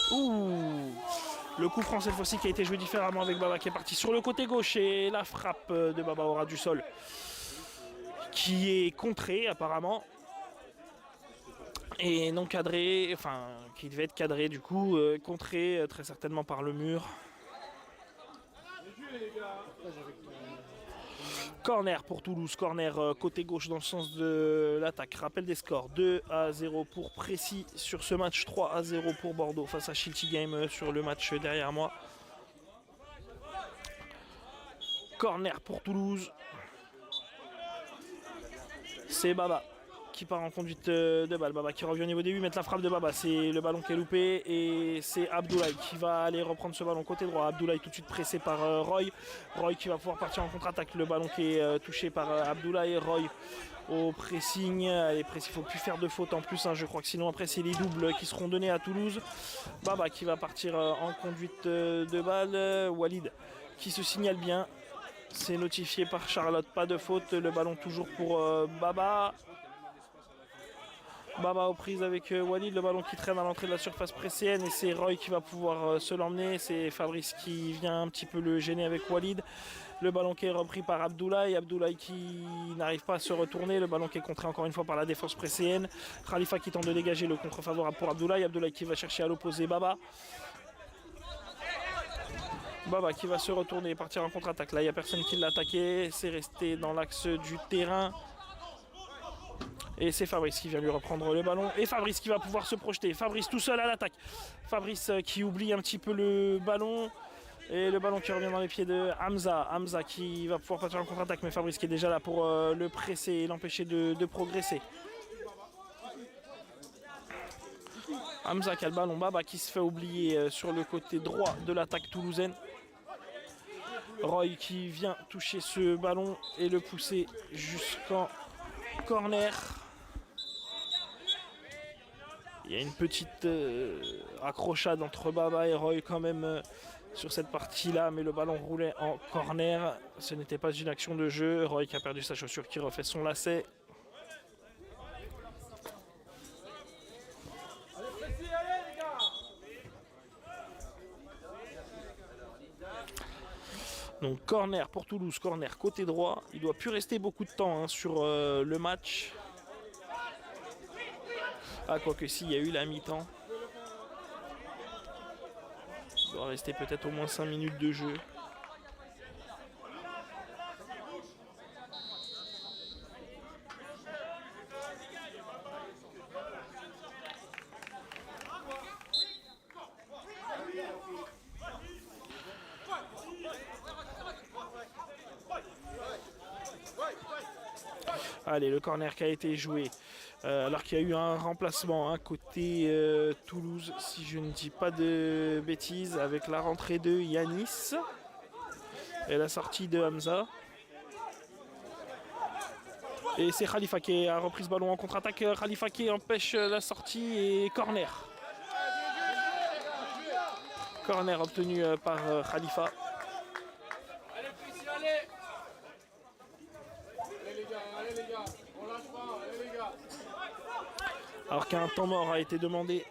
Ouh, le coup franc cette fois-ci qui a été joué différemment avec Baba qui est parti sur le côté gauche et la frappe de Baba aura du sol qui est contrée apparemment et non cadré, enfin qui devait être cadré du coup, contré très certainement par le mur. Corner pour Toulouse, corner côté gauche dans le sens de l'attaque. Rappel des scores, 2-0 pour Précy sur ce match, 3-0 pour Bordeaux face à Shilty Game sur le match derrière moi. Corner pour Toulouse. C'est Baba qui part en conduite de balle. Baba qui revient au niveau des 8 mètres, la frappe de Baba, c'est le ballon qui est loupé et c'est Abdoulaye qui va aller reprendre ce ballon côté droit. Abdoulaye tout de suite pressé par Roy. Roy qui va pouvoir partir en contre-attaque. Le ballon qui est touché par Abdoulaye. Roy au pressing. Allez, il ne faut plus faire de faute en plus, hein. Je crois que sinon après c'est les doubles qui seront donnés à Toulouse. Baba qui va partir en conduite de balle. Walid qui se signale bien. C'est notifié par Charlotte, pas de faute. Le ballon toujours pour Baba. Baba aux prises avec Walid, le ballon qui traîne à l'entrée de la surface précienne et c'est Roy qui va pouvoir se l'emmener. C'est Fabrice qui vient un petit peu le gêner avec Walid. Le ballon qui est repris par Abdoulaye. Abdoulaye qui n'arrive pas à se retourner. Le ballon qui est contré encore une fois par la défense précienne. Khalifa qui tente de dégager le contre favorable pour Abdoulaye. Abdoulaye qui va chercher à l'opposé Baba. Baba qui va se retourner et partir en contre-attaque. Là, il n'y a personne qui l'a attaqué. C'est resté dans l'axe du terrain. Et c'est Fabrice qui vient lui reprendre le ballon. Et Fabrice qui va pouvoir se projeter. Fabrice tout seul à l'attaque. Fabrice qui oublie un petit peu le ballon. Et le ballon qui revient dans les pieds de Hamza. Hamza qui va pouvoir partir en contre-attaque. Mais Fabrice qui est déjà là pour le presser et l'empêcher de progresser. Hamza qui a le ballon. Baba qui se fait oublier sur le côté droit de l'attaque toulousaine. Roy qui vient toucher ce ballon et le pousser jusqu'en corner. Il y a une petite accrochade entre Baba et Roy quand même sur cette partie-là, mais le ballon roulait en corner. Ce n'était pas une action de jeu. Roy qui a perdu sa chaussure, qui refait son lacet. Donc corner pour Toulouse, corner côté droit. Il ne doit plus rester beaucoup de temps hein, sur le match. Ah, quoique si, il y a eu la mi-temps. Il doit rester peut-être au moins 5 minutes de jeu. Allez, le corner qui a été joué. Alors qu'il y a eu un remplacement hein, côté Toulouse, si je ne dis pas de bêtises, avec la rentrée de Yanis et la sortie de Hamza. Et c'est Khalifa qui a repris ce ballon en contre-attaque. Khalifa qui empêche la sortie et corner. Corner obtenu par Khalifa. Allez, Prissi, allez! Allez, les gars, on lâche pas, allez, les gars! Alors qu'un temps mort a été demandé.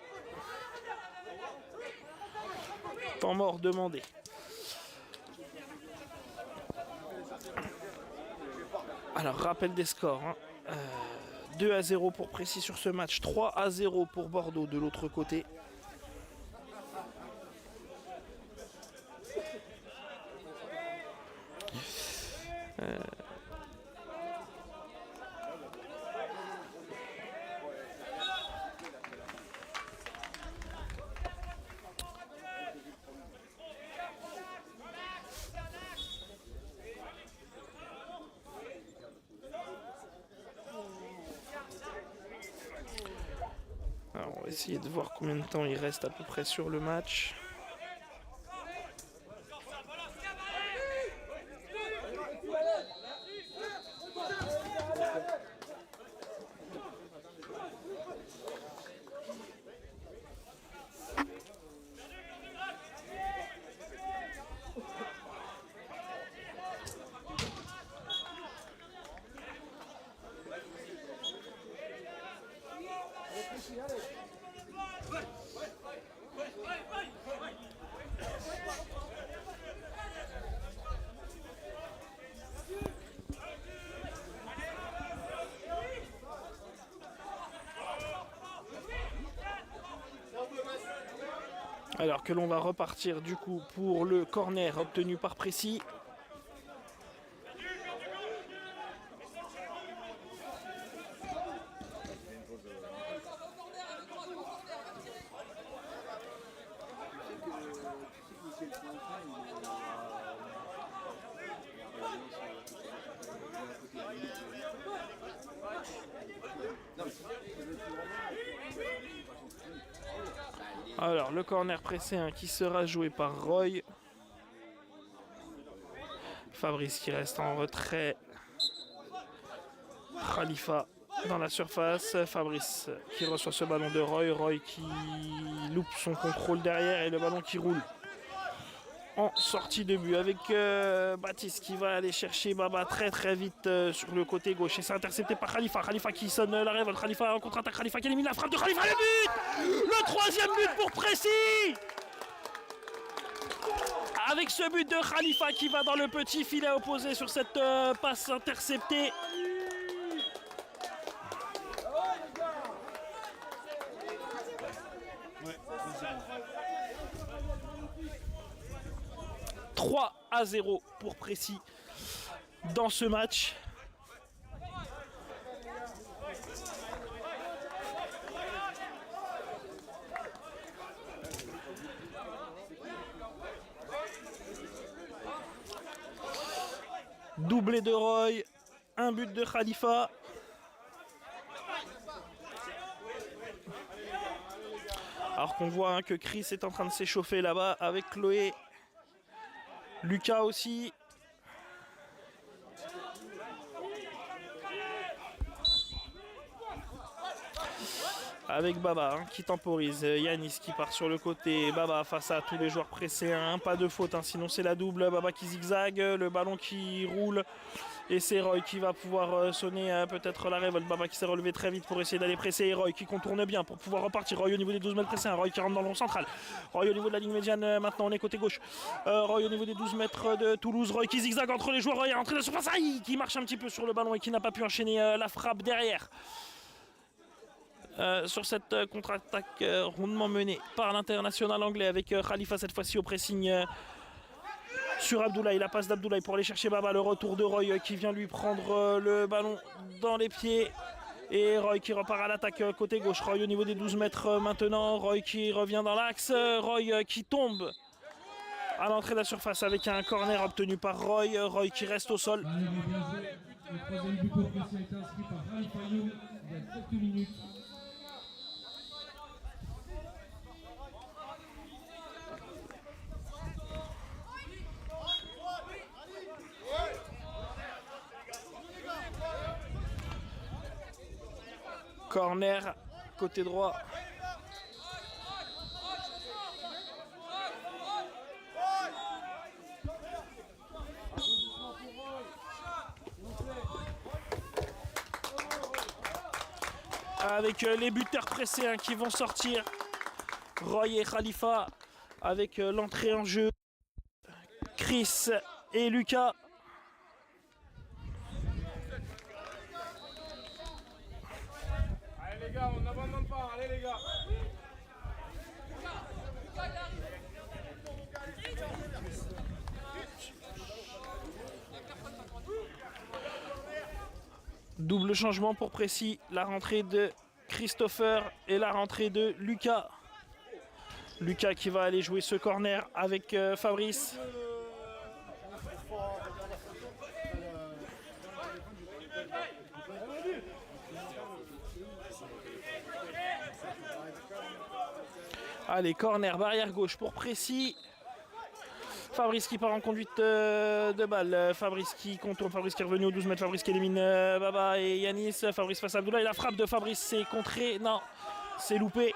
Temps mort demandé. Alors rappel des scores. Hein. 2-0 pour Précis sur ce match. 3-0 pour Bordeaux de l'autre côté. Alors on va essayer de voir combien de temps il reste à peu près sur le match. Alors que l'on va repartir du coup pour le corner obtenu par Précis. Alors, le corner pressé qui sera joué par Roy. Fabrice qui reste en retrait. Khalifa dans la surface. Fabrice qui reçoit ce ballon de Roy. Roy qui loupe son contrôle derrière et le ballon qui roule en sortie de but avec Baptiste qui va aller chercher Baba très vite sur le côté gauche et c'est intercepté par Khalifa. Khalifa qui sonne la révolte. Khalifa en contre-attaque. Khalifa qui élimine la frappe de Khalifa. Le but, le troisième but pour Précy. Avec ce but de Khalifa qui va dans le petit filet opposé sur cette passe interceptée. « 3-0 pour Précy dans ce match. Doublé de Roy, un but de Khalifa. Alors qu'on voit que Chris est en train de s'échauffer là-bas avec Chloé. Lucas aussi. Avec Baba qui temporise. Yanis qui part sur le côté. Baba face à tous les joueurs pressés. Pas de faute, sinon c'est la double. Baba qui zigzague. Le ballon qui roule. Et c'est Roy qui va pouvoir sonner peut-être la révolte. Baba qui s'est relevé très vite pour essayer d'aller presser. Et Roy qui contourne bien pour pouvoir repartir. Roy au niveau des 12 mètres pressés. Roy qui rentre dans le rond central. Roy au niveau de la ligne médiane. Maintenant on est côté gauche. Roy au niveau des 12 mètres de Toulouse. Roy qui zigzague entre les joueurs. Roy est rentré dans la surface. Aïe, qui marche un petit peu sur le ballon et qui n'a pas pu enchaîner la frappe derrière. Sur cette contre-attaque rondement menée par l'international anglais avec Khalifa cette fois-ci au pressing sur Abdoulaye. La passe d'Abdoulaye pour aller chercher Baba. Le retour de Roy qui vient lui prendre le ballon dans les pieds. Et Roy qui repart à l'attaque côté gauche. Roy au niveau des 12 mètres maintenant. Roy qui revient dans l'axe. Roy qui tombe à l'entrée de la surface avec un corner obtenu par Roy. Roy qui reste au sol. Allez, bien joué. Le troisième but pour Précy a été inscrit par Khalifa Youm il y a quelques minutes. Corner côté droit. Avec les buteurs pressés qui vont sortir. Roy et Khalifa avec l'entrée en jeu. Chris et Lucas. Allez les gars, on n'abandonne pas, allez les gars. Double changement pour Précy, la rentrée de Christopher et la rentrée de Lucas. Lucas qui va aller jouer ce corner avec Fabrice. Allez, corner, barrière gauche pour Précy. Fabrice qui part en conduite de balle. Fabrice qui contourne. Fabrice qui est revenu aux 12 mètres. Fabrice qui élimine Baba et Yanis. Fabrice face à Abdoulaye. La frappe de Fabrice c'est contré. Non, c'est loupé.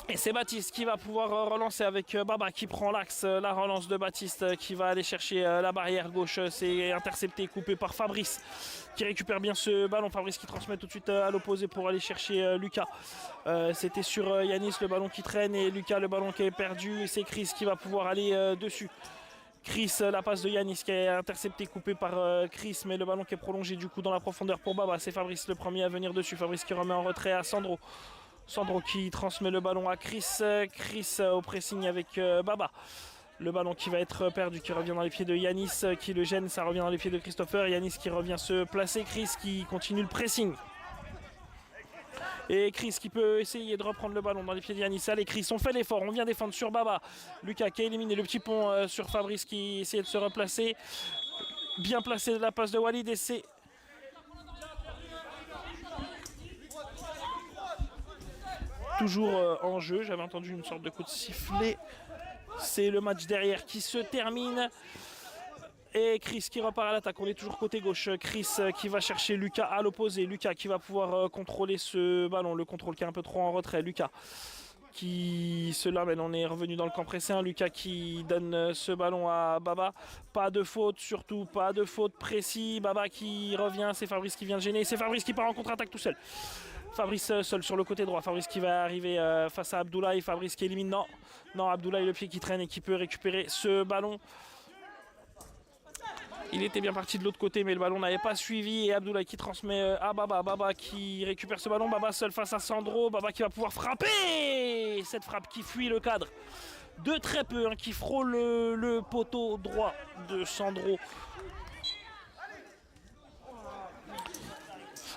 Et c'est Baptiste qui va pouvoir relancer avec Baba qui prend l'axe. La relance de Baptiste qui va aller chercher la barrière gauche. C'est intercepté, coupé par Fabrice qui récupère bien ce ballon. Fabrice qui transmet tout de suite à l'opposé pour aller chercher Lucas. C'était sur Yanis le ballon qui traîne et Lucas le ballon qui est perdu. Et c'est Chris qui va pouvoir aller dessus. Chris, la passe de Yanis qui est interceptée, coupée par Chris, mais le ballon qui est prolongé du coup dans la profondeur pour Baba. C'est Fabrice le premier à venir dessus. Fabrice qui remet en retrait à Sandro. Sandro qui transmet le ballon à Chris. Chris au pressing avec Baba. Le ballon qui va être perdu, qui revient dans les pieds de Yanis, qui le gêne, ça revient dans les pieds de Christopher. Yanis qui revient se placer, Chris qui continue le pressing. Et Chris qui peut essayer de reprendre le ballon dans les pieds de Yanis. Allez Chris, on fait l'effort, on vient défendre sur Baba. Lucas qui a éliminé le petit pont sur Fabrice qui essaie de se replacer. Bien placé de la passe de Walid et c'est... toujours en jeu. J'avais entendu une sorte de coup de sifflet. C'est le match derrière qui se termine. Et Chris qui repart à l'attaque. On est toujours côté gauche. Chris qui va chercher Lucas à l'opposé. Lucas qui va pouvoir contrôler ce ballon. Le contrôle qui est un peu trop en retrait. Lucas qui se l'amène. On est revenu dans le camp pressé. Lucas qui donne ce ballon à Baba. Pas de faute, surtout pas de faute précis. Baba qui revient. C'est Fabrice qui vient de gêner. C'est Fabrice qui part en contre-attaque tout seul. Fabrice seul sur le côté droit. Fabrice qui va arriver face à Abdoulaye. Fabrice qui élimine. Non, non, Abdoulaye le pied qui traîne et qui peut récupérer ce ballon. Il était bien parti de l'autre côté, mais le ballon n'avait pas suivi. Et Abdoulaye qui transmet à Baba. Baba qui récupère ce ballon. Baba seul face à Sandro. Baba qui va pouvoir frapper. Cette frappe qui fuit le cadre de très peu, qui frôle le poteau droit de Sandro.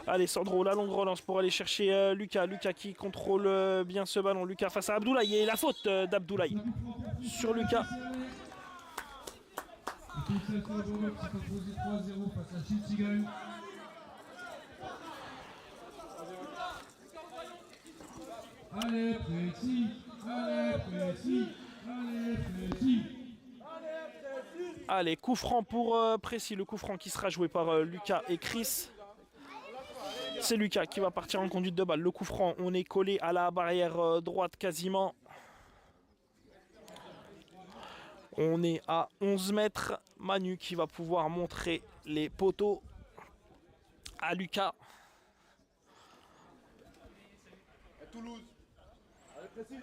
Allez, Sandro, la longue relance pour aller chercher Lucas. Lucas qui contrôle bien ce ballon. Lucas face à Abdoulaye. Et la faute d'Abdoulaye sur Lucas. Allez, précis, allez, précis, allez, précis. Allez, coup franc pour Précis. Le coup franc qui sera joué par Lucas et Chris. C'est Lucas qui va partir en conduite de balle. Le coup franc, on est collé à la barrière droite quasiment. On est à 11 mètres. Manu qui va pouvoir montrer les poteaux à Lucas. Toulouse. Allez, précis.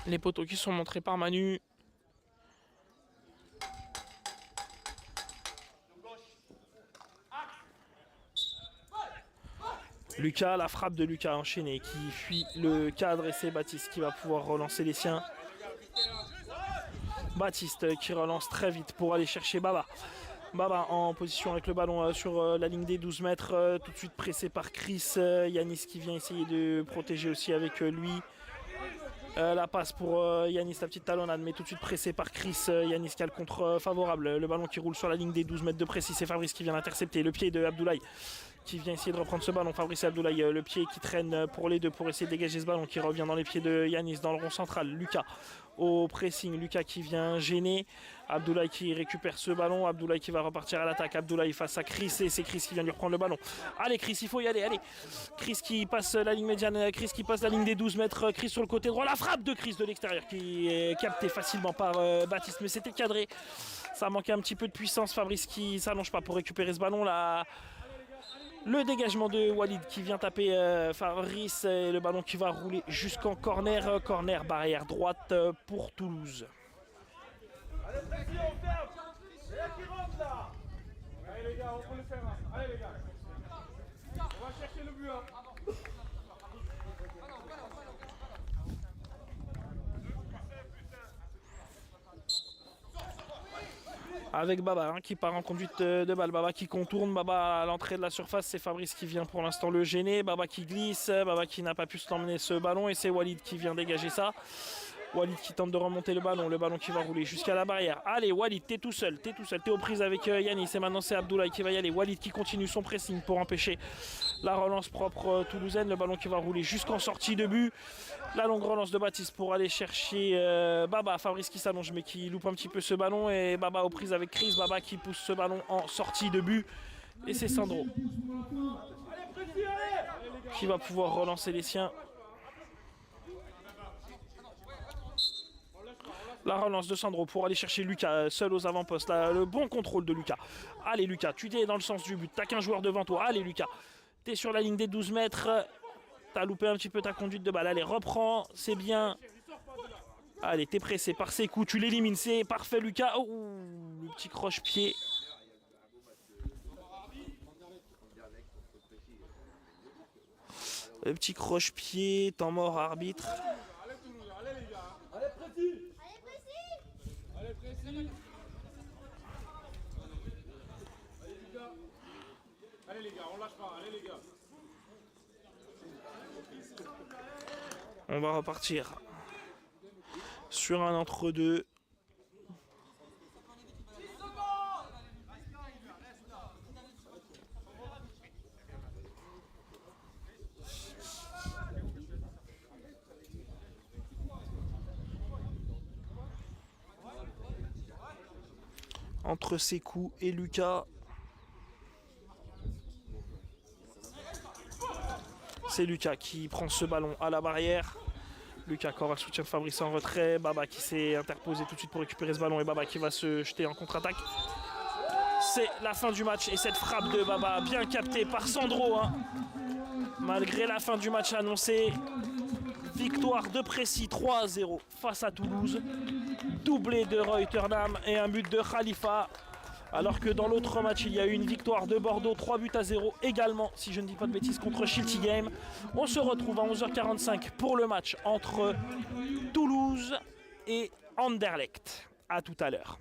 Les poteaux qui sont montrés par Manu. Lucas, la frappe de Lucas enchaînée qui fuit le cadre et c'est Baptiste qui va pouvoir relancer les siens. Baptiste qui relance très vite pour aller chercher Baba. Baba en position avec le ballon sur la ligne des 12 mètres, tout de suite pressé par Chris. Yanis qui vient essayer de protéger aussi avec lui. La passe pour Yanis, la petite talonnade, mais tout de suite pressé par Chris. Yanis qui a le contre favorable. Le ballon qui roule sur la ligne des 12 mètres de précis. C'est Fabrice qui vient d'intercepter. Le pied de Abdoulaye qui vient essayer de reprendre ce ballon. Fabrice et Abdoulaye, le pied qui traîne pour les deux pour essayer de dégager ce ballon qui revient dans les pieds de Yanis dans le rond central. Lucas au pressing. Lucas qui vient gêner. Abdoulaye qui récupère ce ballon. Abdoulaye qui va repartir à l'attaque. Abdoulaye face à Chris et c'est Chris qui vient lui reprendre le ballon. Allez Chris, il faut y aller. Allez. Chris qui passe la ligne médiane. Chris qui passe la ligne des 12 mètres. Chris sur le côté droit. La frappe de Chris de l'extérieur qui est captée facilement par Baptiste. Mais c'était cadré. Ça manquait un petit peu de puissance. Fabrice qui s'allonge pas pour récupérer ce ballon là. Le dégagement de Walid qui vient taper Fabrice et le ballon qui va rouler jusqu'en corner. Corner barrière droite pour Toulouse. Allez, précis, on ferme. C'est là qui rentre là. Allez les gars, on peut le faire. Allez les gars. On va chercher le but. Avec Baba qui part en conduite de balle. Baba qui contourne. Baba à l'entrée de la surface. C'est Fabrice qui vient pour l'instant le gêner. Baba qui glisse. Baba qui n'a pas pu se l'emmener ce ballon. Et c'est Walid qui vient dégager ça. Walid qui tente de remonter le ballon qui va rouler jusqu'à la barrière. Allez Walid, t'es tout seul, t'es aux prises avec Yanis et maintenant c'est Abdoulaye qui va y aller. Walid qui continue son pressing pour empêcher la relance propre toulousaine. Le ballon qui va rouler jusqu'en sortie de but. La longue relance de Baptiste pour aller chercher Baba. Fabrice qui s'allonge mais qui loupe un petit peu ce ballon et Baba aux prises avec Chris. Baba qui pousse ce ballon en sortie de but et c'est Sandro qui va pouvoir relancer les siens. La relance de Sandro pour aller chercher Lucas seul aux avant-postes. Le bon contrôle de Lucas. Allez Lucas, tu t'es dans le sens du but. T'as qu'un joueur devant toi. Allez Lucas, t'es sur la ligne des 12 mètres. T'as loupé un petit peu ta conduite de balle. Allez, reprends, c'est bien. Allez, t'es pressé par ses coups. Tu l'élimines, c'est parfait Lucas. Oh, le petit croche-pied. Le petit croche-pied, temps mort arbitre. Allez Toulouse, allez les gars. Allez précis. Allez précis. Allez les gars. Allez les gars, on lâche pas. Allez les gars. On va repartir sur un entre-deux. Entre Sekou et Lucas. C'est Lucas qui prend ce ballon à la barrière. Lucas encore le soutien de Fabrice en retrait. Baba qui s'est interposé tout de suite pour récupérer ce ballon. Et Baba qui va se jeter en contre-attaque. C'est la fin du match. Et cette frappe de Baba bien captée par Sandro. Hein. Malgré la fin du match annoncée. Victoire de Précy 3-0 face à Toulouse. Doublé de Reutersnam et un but de Khalifa. Alors que dans l'autre match, il y a eu une victoire de Bordeaux, 3-0 également, si je ne dis pas de bêtises, contre Shilty Game. On se retrouve à 11h45 pour le match entre Toulouse et Anderlecht. A tout à l'heure.